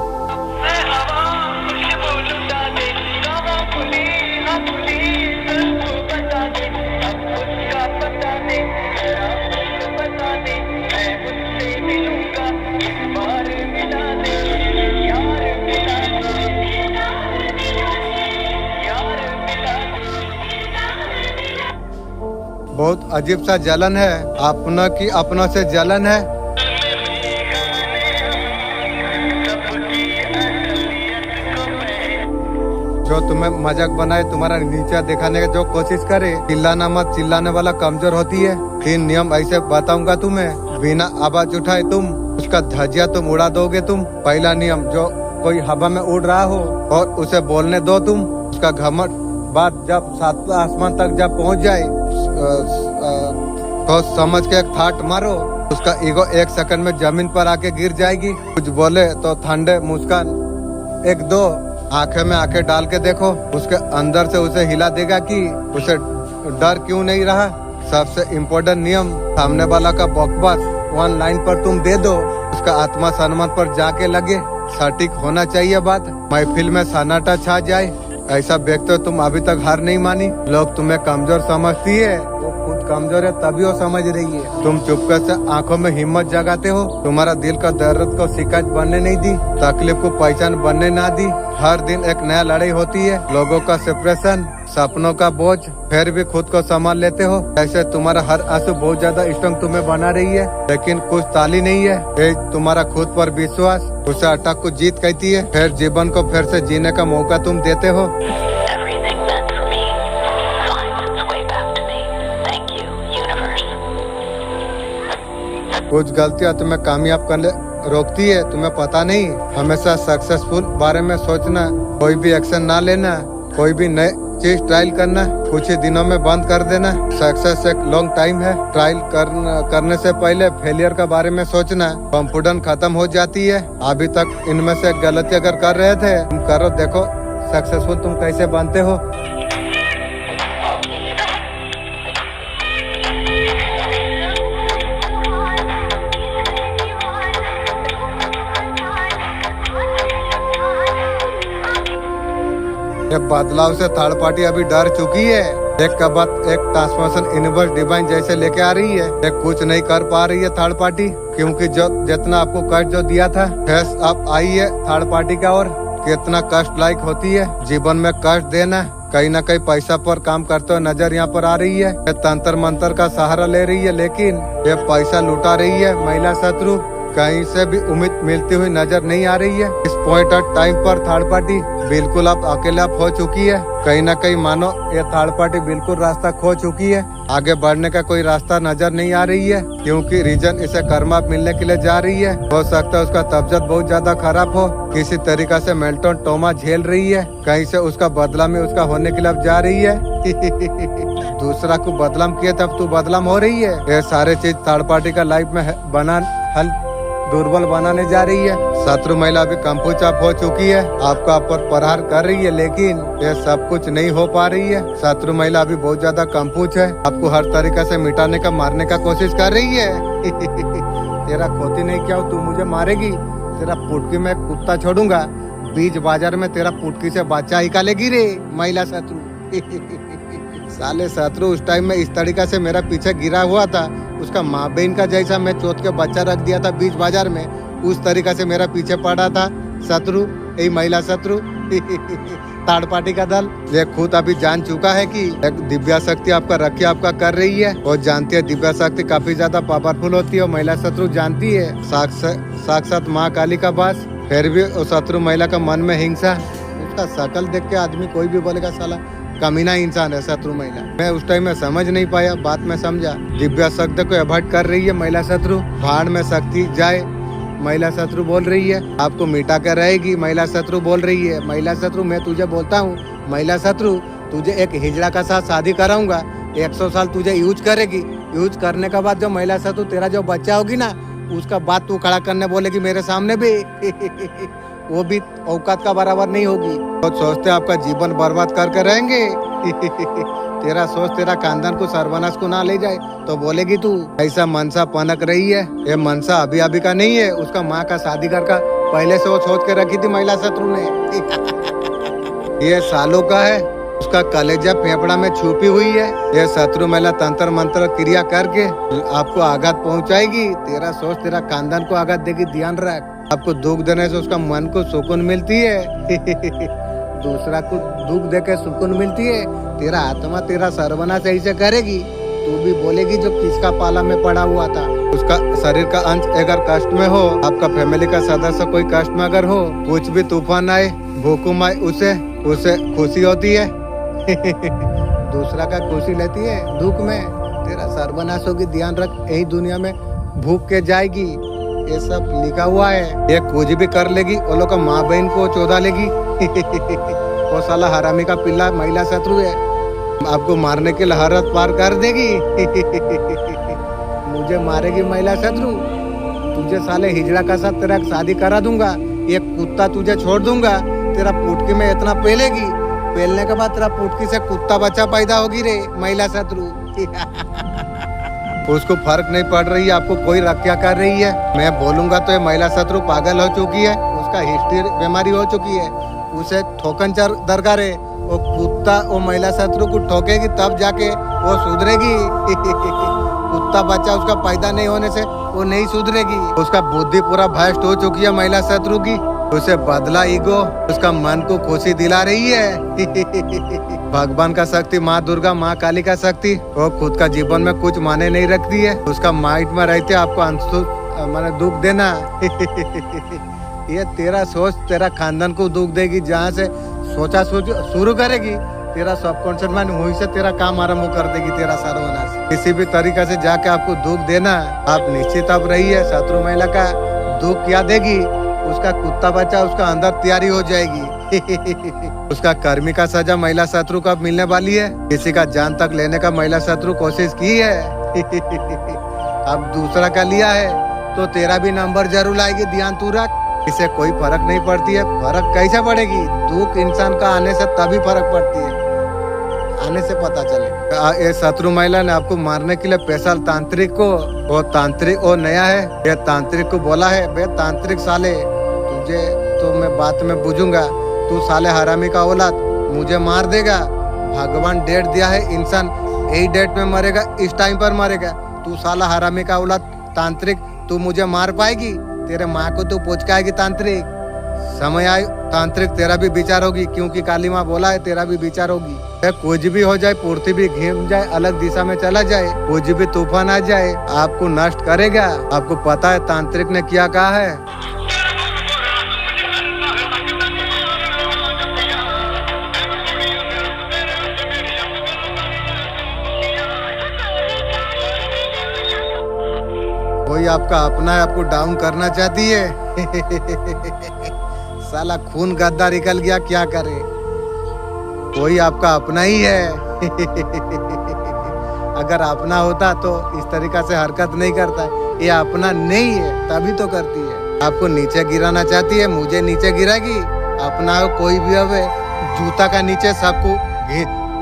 बहुत अजीब सा जलन है, अपनों की अपनों से जलन है। जो तुम्हें मजाक बनाए, तुम्हारा नीचा दिखाने की जो कोशिश करे, चिल्लाना मत, चिल्लाने वाला कमजोर होती है। 3 नियम ऐसे बताऊंगा तुम्हें, बिना आवाज उठाए तुम उसका धजिया तुम उड़ा दोगे तुम। पहला नियम, जो कोई हवा में उड़ रहा हो और उसे बोलने दो तुम, उसका घमंड बात जब 7 आसमान तक जब पहुंच जाए तो समझ के एक थाट मारो, उसका ईगो 1 सेकंड में जमीन पर आके गिर जाएगी। कुछ बोले तो ठंडे मुस्कान 1-2 आंखें में आंखें डाल के देखो, उसके अंदर से उसे हिला देगा कि उसे डर क्यों नहीं रहा। सबसे इम्पोर्टेंट नियम, सामने वाला का बकवास 1 लाइन पर तुम दे दो, उसका आत्मा सम्मान पर जाके लगे। सटीक होना चाहिए बात, महफिल में सन्नाटा छा जाए। ऐसा व्यक्ति हो तुम अभी तक हार नहीं मानी, लोग तुम्हें कमजोर समझती है, वो खुद कमजोर है तभी वो समझ रही है। तुम चुपके से आंखों में हिम्मत जगाते हो, तुम्हारा दिल का दर्द को शिकायत बनने नहीं दी, तकलीफ को पहचान बनने ना दी। हर दिन एक नया लड़ाई होती है, लोगों का सेपरेशन, सपनों का बोझ, फिर भी खुद को संभाल लेते हो। ऐसे तुम्हारा हर आंसू बहुत ज्यादा स्ट्रॉन्ग तुम्हें बना रही है, लेकिन कुछ ताली नहीं है। ये तुम्हारा खुद पर विश्वास, उसे अटक को जीत कहती है। फिर जीवन को फिर से जीने का मौका तुम देते हो। कुछ गलतियां तुम्हें कामयाब करने रोकती है, तुम्हें पता नहीं। हमेशा सक्सेसफुल बारे में सोचना, कोई भी एक्शन ना लेना, कोई भी नए चीज ट्रायल करना, कुछ ही दिनों में बंद कर देना। सक्सेस एक लॉन्ग टाइम है, ट्रायल करने से पहले फेलियर के बारे में सोचना, कॉन्फिडेंस खत्म हो जाती है। अभी तक इनमें से गलती अगर कर रहे थे, तुम करो, देखो सक्सेसफुल तुम कैसे बनते हो। बदलाव से थर्ड पार्टी अभी डर चुकी है। एक का बात एक ट्रांसफॉर्मेशन यूनिवर्स डिवाइन जैसे लेके आ रही है, एक कुछ नहीं कर पा रही है थर्ड पार्टी, क्योंकि जो जितना आपको कष्ट जो दिया था, फेस अब आई है थर्ड पार्टी का। और कितना कष्ट लायक होती है जीवन में कष्ट देना। कहीं ना कहीं पैसा पर काम करते हुए नजर यहाँ पर आ रही है, तंत्र मंत्र का सहारा ले रही है, लेकिन ये पैसा लुटा रही है। महिला शत्रु कहीं से भी उम्मीद मिलती हुई नजर नहीं आ रही है। इस पॉइंट ऑफ टाइम पर थर्ड पार्टी बिल्कुल आप अकेले आप हो चुकी है। कहीं ना कहीं मानो ये थर्ड पार्टी बिल्कुल रास्ता खो चुकी है, आगे बढ़ने का कोई रास्ता नजर नहीं आ रही है, क्योंकि रीजन इसे कर्मा मिलने के लिए जा रही है। हो सकता है उसका तबीयत बहुत ज्यादा खराब हो, किसी तरीका से मेल्टन टोमा झेल रही है, कहीं से उसका बदला में उसका होने के लिए अब जा रही है। दूसरा को बदलाम किया तब तू बदलाम हो रही है। ये सारे चीज थर्ड पार्टी का लाइफ में बना हल दुर्बल बनाने जा रही है। शत्रु महिला अभी कंपूचाप हो चुकी है, आपका आप पर प्रहार कर रही है, लेकिन ये सब कुछ नहीं हो पा रही है। शत्रु महिला अभी बहुत ज्यादा कंपूच है, आपको हर तरीके से मिटाने का मारने का कोशिश कर रही है। तेरा खोती नहीं क्या हो, तू मुझे मारेगी, तेरा पुटकी में कुत्ता छोड़ूंगा, बीच बाजार में तेरा पुटकी से बच्चा निकालेगी रे महिला शत्रु। साले शत्रु उस टाइम में इस तरीका से मेरा पीछे गिरा हुआ था, उसका माँ बहन का जैसा मैं चोट के बच्चा रख दिया था बीच बाजार में, उस तरीका से मेरा पीछे पड़ा था शत्रु, यही महिला शत्रु। थर्ड पार्टी का दल ये खुद अभी जान चुका है कि एक दिव्या शक्ति आपका रखिए आपका कर रही है, और जानती है दिव्या शक्ति काफी ज्यादा पावरफुल होती है, और महिला शत्रु जानती है साक्षात माँ काली का वास। फिर भी उस शत्रु महिला का मन में हिंसा, उसका शकल देख के आदमी कोई भी बोलेगा साला कमीना इंसान है शत्रु महिला। मैं उस टाइम में समझ नहीं पाया, बात में समझा। दिव्या शक्ति को अवॉइड कर रही है महिला शत्रु। भाड़ में शक्ति जाए, महिला शत्रु बोल रही है। आपको मिटा कर रहेगी, महिला शत्रु बोल रही है। महिला शत्रु मैं तुझे बोलता हूँ, महिला शत्रु तुझे एक हिजड़ा का साथ शादी कराऊंगा, 100 साल तुझे यूज करेगी। यूज करने के बाद जो महिला शत्रु तेरा जो बच्चा होगी ना, उसका बात तू खड़ा करने बोलेगी मेरे सामने भी वो भी औकात का बराबर नहीं होगी। तो सोचते आपका जीवन बर्बाद करके रहेंगे तेरा सोच तेरा खानदान को सर्वनाश को ना ले जाए तो बोलेगी तू। ऐसा मनसा पनक रही है। ये मनसा अभी अभी का नहीं है, उसका माँ का शादी कर का पहले से वो सोच के रखी थी महिला शत्रु ने ये सालों का है, उसका कलेजा फेफड़ा में छुपी हुई है। ये शत्रु महिला तंत्र मंत्र क्रिया करके आपको आघात पहुंचाएगी। तेरा सोच तेरा खानदान को आघात देगी, ध्यान रख। आपको दुख देने से उसका मन को सुकून मिलती है दूसरा को दुख दे के सुकून मिलती है। तेरा आत्मा तेरा सर्वनाश ऐसे करेगी, तू भी बोलेगी जो किसका पाला में पड़ा हुआ था। उसका शरीर का अंश अगर कष्ट में हो, आपका फैमिली का सदस्य कोई कष्ट में अगर हो, कुछ भी तूफान आए, भूकंप आए, उसे खुशी होती है दूसरा का खुशी लेती है, दुख में तेरा सर्वनाश होगी। ध्यान रख, यही दुनिया में भूख के जाएगी, ये सब लिखा हुआ है। ये कुछ भी कर लेगी, वो लोग का माँ बहन को चौधा लेगी वो साला हरामी का पिल्ला महिला शत्रु है, आपको मारने के लिए हरत पार कर देगी मुझे मारेगी महिला शत्रु, तुझे साले हिजड़ा का साथ तेरा शादी करा दूंगा, ये कुत्ता तुझे छोड़ दूंगा, तेरा पुटकी में इतना पेलेगी, पेलने के बाद तेरा पुटकी से कुत्ता बच्चा पैदा होगी रे महिला शत्रु उसको फर्क नहीं पड़ रही है आपको कोई रक्षा कर रही है। मैं बोलूंगा तो ये महिला शत्रु पागल हो चुकी है, उसका हिस्ट्री बीमारी हो चुकी है, उसे ठोकन दरकार है। वो कुत्ता वो महिला शत्रु को ठोकेगी तब जाके वो सुधरेगी कुत्ता बच्चा उसका पैदा नहीं होने से वो नहीं सुधरेगी। उसका बुद्धि पूरा भ्रष्ट हो चुकी है महिला शत्रु की, उसे बदला ईगो उसका मन को खुशी दिला रही है भगवान का शक्ति, माँ दुर्गा, माँ काली का शक्ति, वो खुद का जीवन में कुछ माने नहीं रखती है। उसका माइंड में रहते आपको माने दुख देना ये तेरा सोच तेरा खानदान को दुख देगी। जहाँ से सोचा सोच शुरू करेगी, तेरा सबकॉन्शियस माइंड वहीं से तेरा काम आरम्भ कर देगी, तेरा सर्वनाश। किसी भी तरीका से जाके आपको दुख देना, आप निश्चित अब रही है शत्रु महिला का दुख क्या देगी, उसका कुत्ता बच्चा उसका अंदर तैयारी हो जाएगी उसका कर्मी का सजा महिला शत्रु का मिलने वाली है। किसी का जान तक लेने का महिला शत्रु कोशिश की है अब दूसरा का लिया है तो तेरा भी नंबर जरूर आएगी, ध्यान तू रख। इसे कोई फर्क नहीं पड़ती है, फर्क कैसे पड़ेगी, दुख इंसान का आने से तभी फर्क पड़ती है, आने से पता चले। ये शत्रु महिला ने आपको मारने के लिए स्पेशल तांत्रिक को, वो तांत्रिक वो नया है, ये तांत्रिक को बोला है बे तांत्रिक साले तुझे तो मैं बात में बुझूंगा, तू साले हरामी का औलाद मुझे मार देगा। भगवान डेट दिया है, इंसान यही डेट में मरेगा, इस टाइम पर मरेगा। तू साला हरामी का औलाद तांत्रिक, तू मुझे मार पाएगी, तेरे माँ को तू पूछकाएगी तांत्रिक। समय आए तांत्रिक तेरा भी विचार होगी, क्योंकि काली माँ बोला है तेरा भी विचार होगी। कुछ भी हो जाए, पृथ्वी भी घिम जाए, अलग दिशा में चला जाए, कुछ भी तूफान आ जाए, आपको नष्ट करेगा। आपको पता है तांत्रिक ने क्या कहा है। कोई आपका अपना है, आपको डाउन करना चाहती है साला खून गद्दा निकल गया, क्या करे। कोई आपका अपना ही है अगर अपना होता तो इस तरीका से हरकत नहीं करता, ये अपना नहीं है तभी तो करती है। आपको नीचे गिराना चाहती है, मुझे नीचे गिराएगी। अपना हो कोई भी हो, जूता का नीचे सबको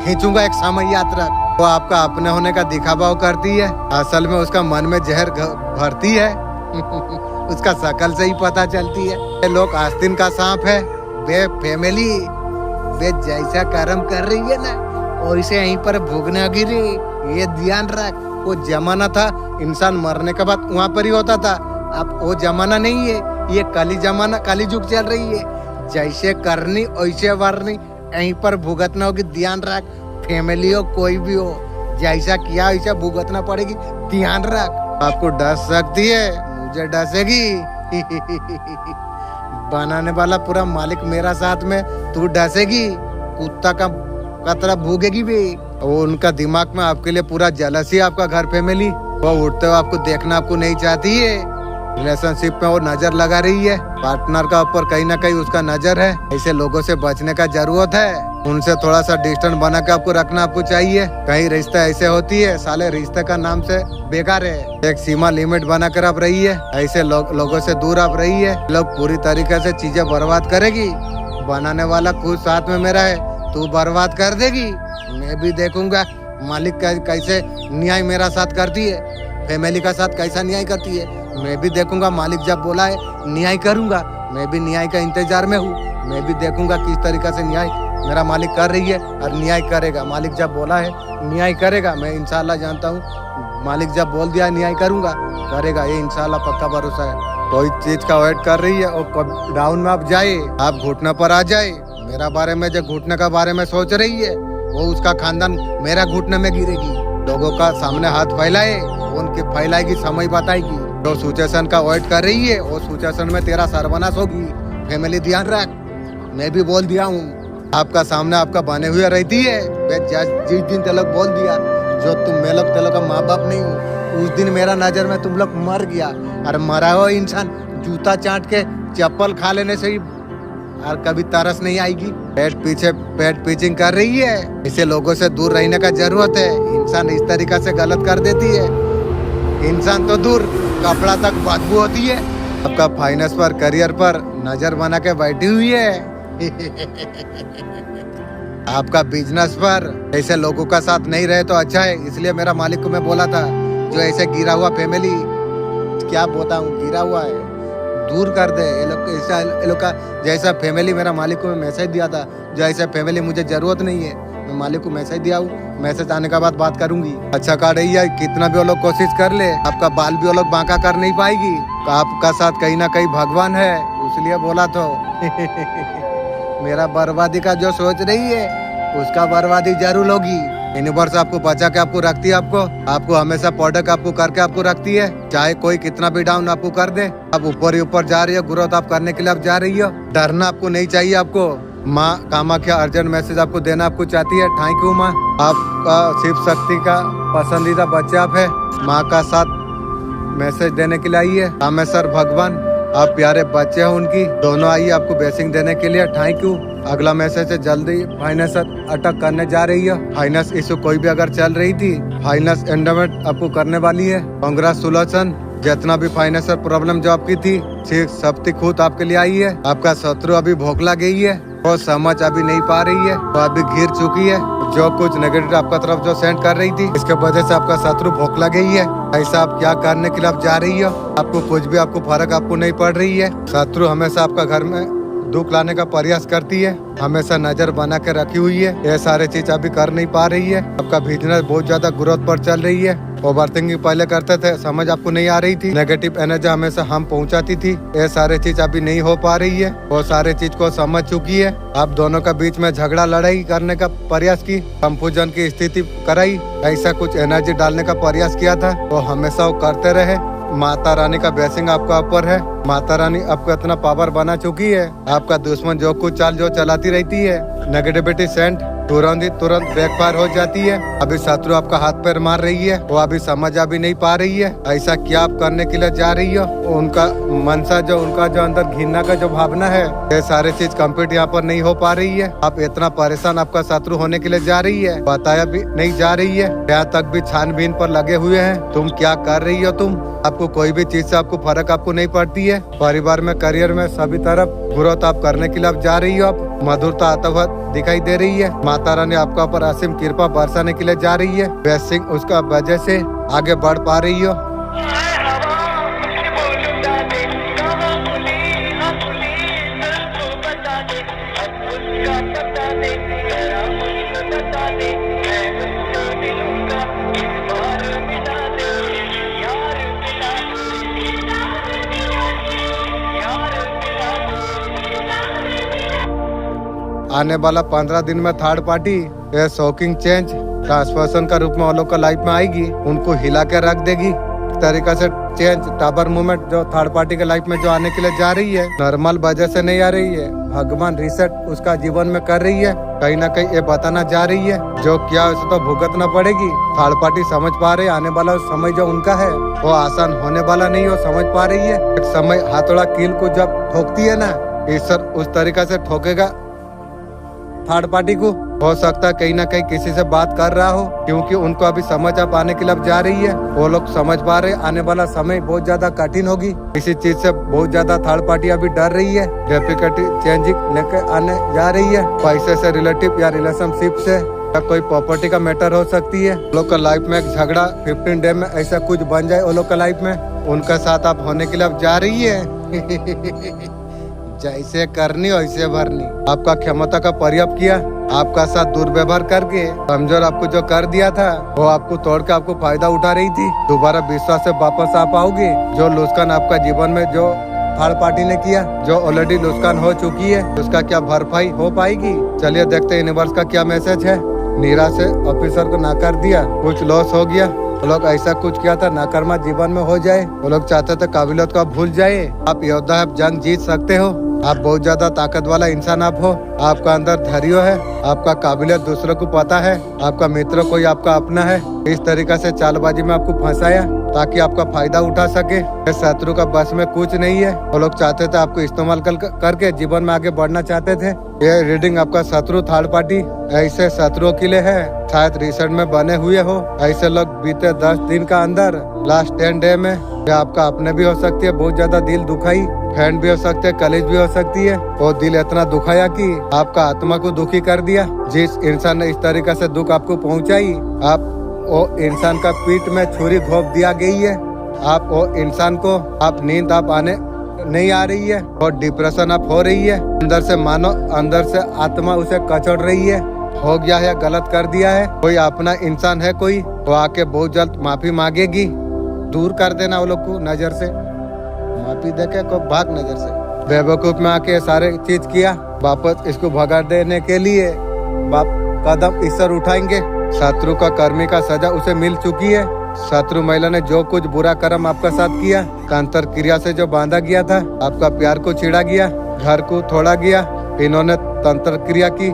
खींचूंगा एक समय यात्रा। वो आपका अपने होने का दिखावा करती है, असल में उसका मन में जहर भरती है उसका शकल से ही पता चलती है। ये लोग आस्तीन का सांप है, वे फैमिली वे जैसा कर्म कर रही है ना वैसे यहीं पर भोगने गिरी, ये ध्यान रख। वो जमाना था इंसान मरने के बाद वहाँ पर ही होता था, अब वो जमाना नहीं है, ये कली जमाना, कली युग चल रही है। जैसे करनी वैसे वरनी, यहीं पर भुगतना होगी, ध्यान रख। फैमिली हो कोई भी हो, जैसा किया वैसा भुगतना पड़ेगी, ध्यान रख। आपको डस सकती है, मुझे डसेगी बनाने वाला पूरा मालिक मेरा साथ में, तू डसेगी। कुत्ता का आपका तरफ भूगेगी भी। वो उनका दिमाग में आपके लिए पूरा जलसी है, आपका घर फैमिली। वो उठते हुए आपको देखना आपको नहीं चाहती है। रिलेशनशिप में वो नजर लगा रही है, पार्टनर का ऊपर कहीं ना कहीं उसका नजर है। ऐसे लोगों से बचने का जरूरत है, उनसे थोड़ा सा डिस्टेंस बना के आपको रखना आपको चाहिए। कहीं रिश्ता ऐसे होती है, साले रिश्ते का नाम से बेकार है। एक सीमा लिमिट बना कर आप रही है, ऐसे लोगों से दूर आप रही है। लोग पूरी तरीके से चीजें बर्बाद करेगी, बनाने वाला खुद साथ में मेरा है, तू बर्बाद कर देगी। मैं भी देखूंगा मालिक कैसे न्याय मेरा साथ करती है, फैमिली का साथ कैसा न्याय करती है। मैं भी देखूंगा, मालिक जब बोला है न्याय करूंगा, मैं भी न्याय का इंतजार में हूँ। मैं भी देखूंगा किस तरीके से न्याय मेरा मालिक कर रही है और न्याय करेगा। मालिक जब बोला है न्याय करेगा, मैं इंशाल्लाह जानता हूँ मालिक जब बोल दिया न्याय करूंगा, करेगा, ये इंशाल्लाह पक्का भरोसा है। कोई चीज का वेट कर रही है और कब डाउन में आप जाए, आप घुटने पर आ जाए। मेरा बारे में जो घुटने का बारे में सोच रही है, वो उसका खानदान मेरा घुटने में गिरेगी। लोगों का सामने हाथ फैलाए, उनकी फैलाएगी, समय बताएगी। जो सिचुएशन का वेट कर रही है, वो सिचुएशन में तेरा सर्वनाश होगी। फैमिली ध्यान रख, मैं भी बोल दिया हूँ, आपका सामने आपका बने हुए रहती है। जिस दिन तेलोग बोल दिया जो तुम मैं लोग तेलोग का माँ बाप नहीं हूँ, उस दिन मेरा नजर में तुम लोग मर गया। और मरा हुआ इंसान जूता चाट के चप्पल खा लेने से ही और कभी तरस नहीं आएगी। पेट पीचिंग कर रही है, इसे लोगों से दूर रहने का जरूरत है। इंसान इस तरीका से गलत कर देती है, इंसान तो दूर, कपड़ा तक बदबू होती है। आपका फाइनेंस पर, करियर पर नजर बना के बैठी हुई है। आपका बिजनेस पर। ऐसे लोगों का साथ नहीं रहे तो अच्छा है। इसलिए मेरा मालिक को मैं बोला था, जो ऐसे गिरा हुआ फैमिली, क्या बताऊं, गिरा हुआ है, दूर कर दे। ये लोग का जैसा फैमिली, मेरा मालिक को मैं मैसेज दिया था, जो ऐसा फैमिली मुझे जरूरत नहीं है। मैं मालिक को मैसेज दिया हूँ, मैसेज आने के बाद बात करूंगी। अच्छा कर रही है, कितना भी वो लोग कोशिश कर ले, आपका बाल भी वो लोग बांका कर नहीं पाएगी। आपका साथ कहीं ना कहीं भगवान है, इसलिए बोला तो। मेरा बर्बादी का जो सोच रही है, उसका बर्बादी जरूर होगी। यूनिवर्स आपको बचा के आपको रखती है, आपको हमेशा प्रोडक्ट आपको करके आपको रखती है। चाहे कोई कितना भी डाउन आपको कर दे, आप ऊपर ही ऊपर जा रही हो, ग्रोथ आप करने के लिए आप जा रही हो। डरना आपको नहीं चाहिए। आपको माँ कामाख्या अर्जेंट मैसेज आपको देना आपको चाहती है। थैंक यू माँ, आपका शिव शक्ति का पसंदीदा बच्चा आप है। माँ का साथ मैसेज देने के लिए आई है। रामेश्वर भगवान, आप प्यारे बच्चे हैं उनकी, दोनों आई आपको ब्लेसिंग देने के लिए। Thank you. अगला मैसेज है, जल्दी फाइनेंस अटक करने जा रही है। फाइनेंस इशू कोई भी अगर चल रही थी, फाइनेंस एंडमेंट आपको करने वाली है। कांग्रेचुलेशन। जितना भी फाइनेंशियल प्रॉब्लम जो आपकी थी, शक्ति खुद आपके लिए आई है। आपका शत्रु अभी भोखला गई है, वो समझ अभी नहीं पा रही है, वो अभी घिर चुकी है। जो कुछ नेगेटिव आपका तरफ जो सेंड कर रही थी, इसके वजह से आपका शत्रु भोखला गई है। ऐसा आप क्या करने के लिए आप जा रही हो, आपको कुछ भी आपको फर्क आपको नहीं पड़ रही है। शत्रु हमेशा आपका घर में दुख लाने का प्रयास करती है, हमेशा नजर बना के रखी हुई है। ये सारे चीज अभी कर नहीं पा रही है। आपका बिजनेस बहुत ज्यादा ग्रोथ पर चल रही है। ओवरथिंकिंग पहले करते थे, समझ आपको नहीं आ रही थी, नेगेटिव एनर्जी हमेशा हम पहुंचाती थी। ये सारे चीज अभी नहीं हो पा रही है, वो सारे चीज को समझ चुकी है। आप दोनों का बीच में झगड़ा लड़ाई करने का प्रयास की, कंफ्यूजन की स्थिति कराई, ऐसा कुछ एनर्जी डालने का प्रयास किया था, वो हमेशा वो करते रहे। माता रानी का ब्लेसिंग आपका ऊपर है। माता रानी आपको इतना पावर बना चुकी है। आपका दुश्मन जो कुछ चाल जो चलाती रहती है, नेगेटिविटी सेंट तुरंत बैकफायर हो जाती है। अभी शत्रु आपका हाथ पैर मार रही है, वो अभी समझ अभी नहीं पा रही है। ऐसा क्या आप करने के लिए जा रही हो, उनका मनसा जो उनका जो अंदर घृणा का जो भावना है, ये सारे चीज कंप्लीट यहाँ पर नहीं हो पा रही है। आप इतना परेशान आपका शत्रु होने के लिए जा रही है, बताया भी नहीं जा रही है। यहाँ तक भी छानबीन पर लगे हुए हैं, तुम क्या कर रही हो। आपको कोई भी चीज से आपको फर्क आपको नहीं पड़ती है। परिवार में, करियर में, सभी तरफ ग्रोथ आप करने के लिए आप जा रही हो। आप मधुरता आता हुआ दिखाई दे रही है। माता रानी आपका ऊपर असीम कृपा बरसाने के लिए जा रही है। ब्लेसिंग उसका वजह से आगे बढ़ पा रही हो। आने वाला 15 दिन में थर्ड पार्टी ये शॉकिंग चेंज ट्रांसफॉर्मेशन का रूप में वो लोग का लाइफ में आएगी, उनको हिला के रख देगी। तरीका से चेंज टाबर मूवमेंट जो थर्ड पार्टी के लाइफ में जो आने के लिए जा रही है, नॉर्मल वजह से नहीं आ रही है। भगवान रिसेट उसका जीवन में कर रही है, कहीं ना कहीं ये बताना जा रही है जो क्या उसे तो भुगतना पड़ेगी। थर्ड पार्टी समझ पा रही, आने वाला समय जो उनका है वो आसान होने वाला नहीं, वो समझ पा रही है। एक समय हाथोड़ा कील को जब ठोकती है ना, ईश्वर उस तरीका से ठोकेगा थर्ड पार्टी को। हो सकता है कहीं ना कहीं किसी से बात कर रहा हो, क्योंकि उनको अभी समझ अब आने के लिए जा रही है। वो लोग समझ पा रहे आने वाला समय बहुत ज्यादा कठिन होगी, इसी चीज से बहुत ज्यादा थर्ड पार्टी अभी डर रही है। डिफिकल्टी चेंजिंग लेके आने जा रही है, पैसे से रिलेटिव या रिलेशनशिप से या कोई प्रॉपर्टी का मैटर हो सकती है। लोग का लाइफ में एक झगड़ा 15 डे में ऐसा कुछ बन जाए वो लोग का लाइफ में, उनका साथ आप होने के लिए अब जा रही है। जैसे करनी वैसे भरनी। आपका क्षमता का प्रयोग किया, आपका साथ दुर्व्यवहार करके कमजोर आपको जो कर दिया था वो आपको तोड़ के आपको फायदा उठा रही थी। दोबारा विश्वास से वापस आ पाओगे। जो नुकसान आपका जीवन में जो थर्ड पार्टी ने किया, जो ऑलरेडी नुकसान हो चुकी है, उसका क्या भरपाई हो पाएगी? चलिए देखते हैं यूनिवर्स का क्या मैसेज है। नीरा से ऑफिसर को नाकार दिया, कुछ लॉस हो गया। वो लोग ऐसा कुछ किया था नाकर्मा जीवन में हो जाए। वो लोग चाहते थे काबिलियत को आप भूल जाए। आप योद्धा, आप जंग जीत सकते हो। आप बहुत ज्यादा ताकत वाला इंसान आप हो। आपका अंदर धैर्य है, आपका काबिलियत दूसरों को पता है, आपका मित्र कोई आपका अपना है। इस तरीका से चालबाजी में आपको फंसाया ताकि आपका फायदा उठा सके। शत्रु का बस में कुछ नहीं है। वो लोग चाहते थे आपको इस्तेमाल करके जीवन में आगे बढ़ना चाहते थे। ये रीडिंग आपका शत्रु थर्ड पार्टी ऐसे शत्रुओं के लिए है, शायद रिसेंट में बने हुए हो। ऐसे लोग बीते 10 दिन का अंदर लास्ट 10 डे में आपका अपने भी हो सकती है, बहुत ज्यादा दिल दुखाई, फ्रेंड भी हो सकते हैं, कॉलेज भी हो सकती है। वो दिल इतना दुखाया कि आपका आत्मा को दुखी कर दिया। जिस इंसान ने इस तरीके से दुख आपको पहुंचाई, आप वो इंसान का पीठ में छुरी घोंप दिया गई है। आप वो इंसान को आप नींद आप आने नहीं आ रही है और डिप्रेशन आप हो रही है। अंदर से मानो अंदर से आत्मा उसे कचड़ रही है। हो गया है, गलत कर दिया है। कोई अपना इंसान है कोई, वो आके बहुत जल्द माफी मांगेगी। दूर कर देना वो लोग को नजर से, माफी देके को भाग नजर से। बेवकूफ में आके सारे चीज किया, वापस इसको भगा देने के लिए कदम ईश्वर उठाएंगे। शत्रु का कर्मी का सजा उसे मिल चुकी है। शत्रु महिला ने जो कुछ बुरा कर्म आपका साथ किया, कांतर क्रिया से जो बांधा गया था, आपका प्यार को छिड़ा गया, घर को तोड़ा गया, इन्होंने तंत्र क्रिया की।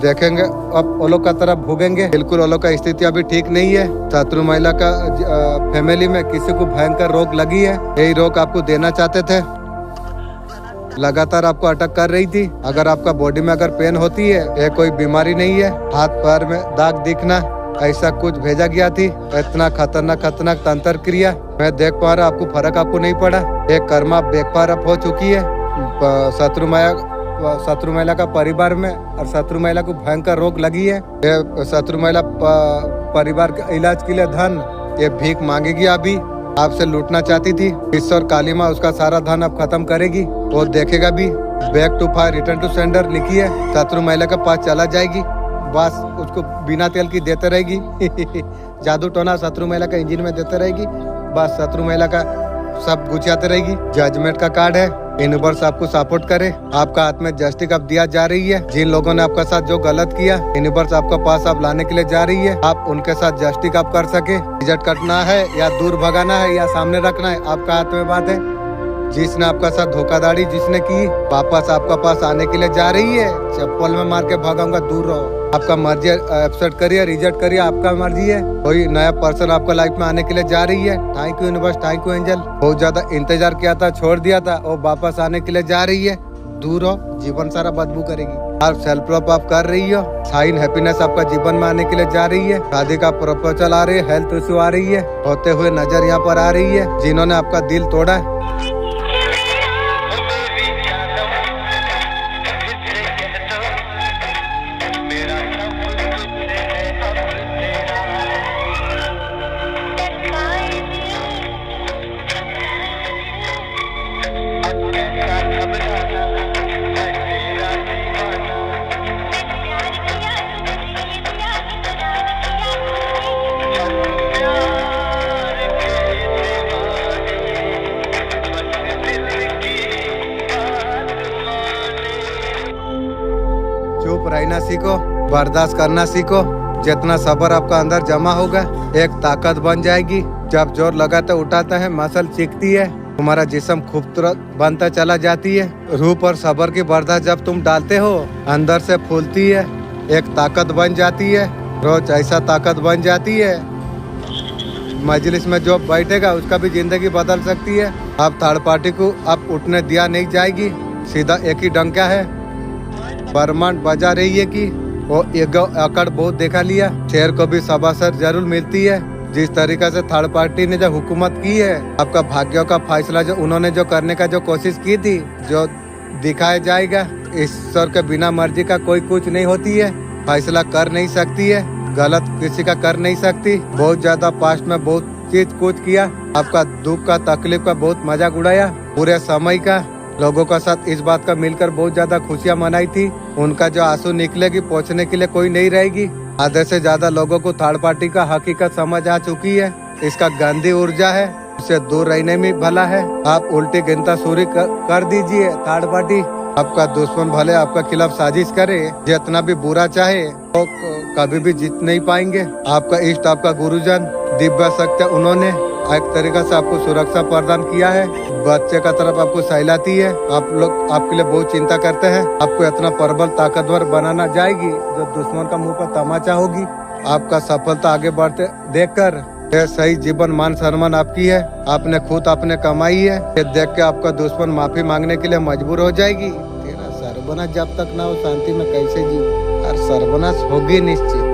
देखेंगे अब वो लोग का तरफ भोगेंगे। बिल्कुल वो लोग का स्थिति अभी ठीक नहीं है। शत्रु महिला का फैमिली में किसी को भयंकर रोग लगी है। यही रोग आपको देना चाहते थे, लगातार आपको अटक कर रही थी। अगर आपका बॉडी में अगर पेन होती है, ये कोई बीमारी नहीं है। हाथ पैर में दाग दिखना, ऐसा कुछ भेजा गया थी। इतना खतरनाक तंत्र क्रिया मैं देख पा रहा, आपको फर्क आपको नहीं पड़ा। एक कर्मा बेकार हो चुकी है। शत्रु महिला का परिवार में और शत्रु महिला को भयंकर रोग लगी है। ये शत्रु महिला परिवार के इलाज के लिए धन ये भीख मांगेगी, अभी आपसे लूटना चाहती थी। ईश्वर काली माँ उसका सारा धन अब खत्म करेगी। वो देखेगा भी। Back to fire return to sender लिखी है। शत्रु महिला के पास चला जाएगी, बस उसको बिना तेल की देते रहेगी। जादू टोना शत्रु महिला का इंजन में देते रहेगी, बस शत्रु महिला का सब गुछाते रहेगी। जजमेंट का कार्ड है, यूनिवर्स आपको सपोर्ट करे। आपका हाथ में जस्टिस अब दिया जा रही है। जिन लोगों ने आपका साथ जो गलत किया, यूनिवर्स आपका पास आप लाने के लिए जा रही है। आप उनके साथ जस्टिस आप कर सके। रिजल्ट कटना है या दूर भगाना है या सामने रखना है, आपका हाथ में बात है। जिसने आपका साथ धोखाधड़ी जिसने की, वापस आपका पास आने के लिए जा रही है। चप्पल में मार के भागाऊंगा, दूर रहो। आपका मर्जी एक्सेप्ट करिए, रिजेक्ट करिए, आपका मर्जी है। कोई नया पर्सन आपका लाइफ में आने के लिए जा रही है। Thank you universe, thank you angel. बहुत ज्यादा इंतजार किया था, छोड़ दिया था, और वापस आने के लिए जा रही है। दूर हो, जीवन सारा बदबू करेगी। आप सेल्फ लव आप कर रही हो। साइन हैप्पीनेस आपका जीवन में आने के लिए जा रही है। शादी का प्रपोजल आ रही है, हेल्थ इश्यू आ रही है, होते हुए नजर यहाँ पर आ रही है। जिन्होंने आपका दिल तोड़ा है, चुप रहना सीखो, बर्दाश्त करना सीखो। जितना सब्र आपका अंदर जमा होगा, एक ताकत बन जाएगी। जब जोर लगाते उठाता है मसल चीखती है, तुम्हारा जिस्म खूबसूरत बनता चला जाती है। रूह पर सब्र की बर्दाश्त जब तुम डालते हो अंदर से फूलती है, एक ताकत बन जाती है। रोज ऐसा ताकत बन जाती है, मजलिस में जो बैठेगा उसका भी जिंदगी बदल सकती है। अब थर्ड पार्टी को अब उठने दिया नहीं जाएगी, सीधा एक ही डंका है। बरमान बजा रही है कि वो ईगो अकड़ बहुत देखा लिया, शेर को भी सबासर जरूर मिलती है। जिस तरीके से थर्ड पार्टी ने जो हुकूमत की है, आपका भाग्यों का फैसला जो उन्होंने जो करने का जो कोशिश की थी, जो दिखाया जाएगा। ईश्वर के बिना मर्जी का कोई कुछ नहीं होती है, फैसला कर नहीं सकती है, गलत किसी का कर नहीं सकती। बहुत ज्यादा पास्ट में बहुत चीज कुछ किया, आपका दुख का तकलीफ का बहुत मजाक उड़ाया, पूरे समय का लोगों का साथ इस बात का मिलकर बहुत ज्यादा खुशियां मनाई थी। उनका जो आंसू निकलेगी पहुंचने के लिए कोई नहीं रहेगी। आधे से ज्यादा लोगों को थर्ड पार्टी का हकीकत समझ आ चुकी है, इसका गंदी ऊर्जा है, उससे दूर रहने में भला है। आप उल्टी गिनता सूरी कर दीजिए। थर्ड पार्टी आपका दुश्मन भले आपका खिलाफ साजिश करे, जितना भी बुरा चाहे तो कभी भी जीत नहीं पाएंगे। आपका इष्ट, आपका गुरुजन, दिव्य शक्ति उन्होंने एक तरीका से आपको सुरक्षा प्रदान किया है, बच्चे का तरफ आपको सहलाती है। आप लोग आपके लिए बहुत चिंता करते हैं, आपको इतना प्रबल ताकतवर बनाना जाएगी जो दुश्मन का मुंह पर तमाचा होगी। आपका सफलता आगे बढ़ते देखकर यह सही जीवन मान सम्मान आपकी है, आपने खुद आपने कमाई है। ये देख के आपका दुश्मन माफी मांगने के लिए मजबूर हो जाएगी। तेरा सर्वनाश जब तक ना हो शांति में कैसे जी, और सर्वनाश होगी निश्चित।